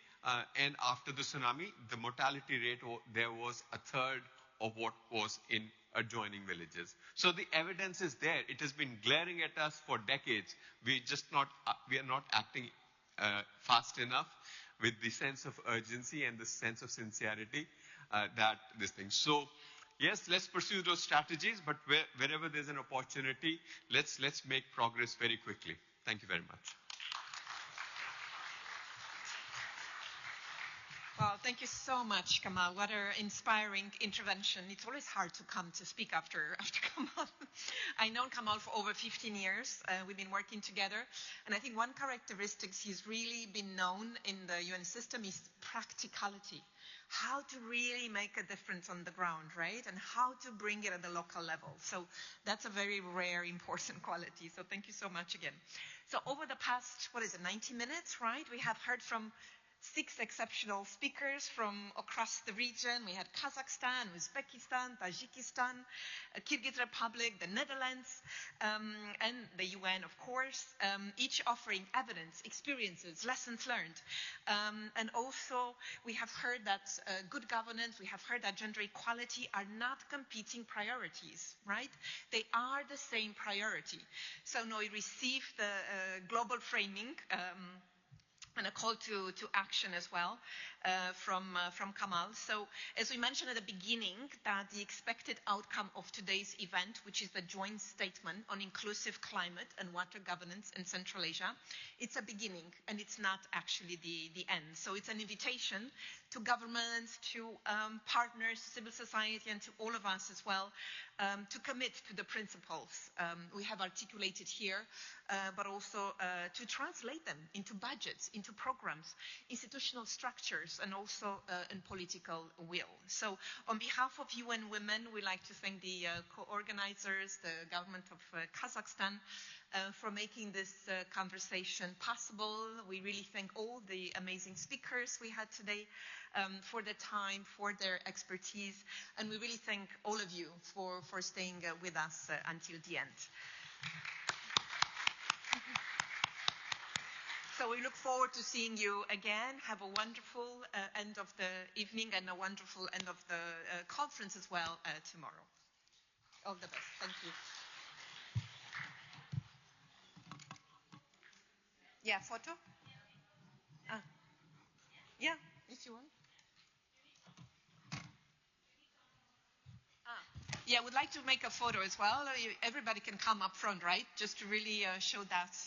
and after the tsunami, the mortality rate there was a third of what was in adjoining villages. So the evidence is there. It has been glaring at us for decades. We are not acting fast enough with the sense of urgency and the sense of sincerity that this thing. So yes, let's pursue those strategies, but wherever there's an opportunity, let's make progress very quickly. Thank you very much. Well, thank you so much, Kamal. What an inspiring intervention. It's always hard to come to speak after Kamal. I've known Kamal for over 15 years. We've been working together. And I think one characteristic he's really been known in the UN system is practicality. How to really make a difference on the ground, right? And how to bring it at the local level. So that's a very rare, important quality. So thank you so much again. So over the past, 90 minutes, right? We have heard from 6 exceptional speakers from across the region. We had Kazakhstan, Uzbekistan, Tajikistan, Kyrgyz Republic, the Netherlands, and the UN, of course, each offering evidence, experiences, lessons learned. And also, we have heard that good governance, we have heard that gender equality are not competing priorities, right? They are the same priority. So now we received the global framing, and a call to action as well from Kamal. So as we mentioned at the beginning, that the expected outcome of today's event, which is the joint statement on inclusive climate and water governance in Central Asia, it's a beginning and it's not actually the end. So it's an invitation to governments, to partners, civil society, and to all of us as well, to commit to the principles we have articulated here, but also to translate them into budgets, into programs, institutional structures, and also in political will. So on behalf of UN Women, we'd like to thank the co-organizers, the government of Kazakhstan, for making this conversation possible. We really thank all the amazing speakers we had today for the time, for their expertise, and we really thank all of you for staying with us until the end. So we look forward to seeing you again. Have a wonderful end of the evening and a wonderful end of the conference as well tomorrow. All the best. Thank you. Yeah, photo? Yeah, if you want. Yeah, we'd like to make a photo as well. Everybody can come up front, right? Just to really show that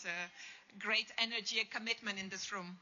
great energy and commitment in this room.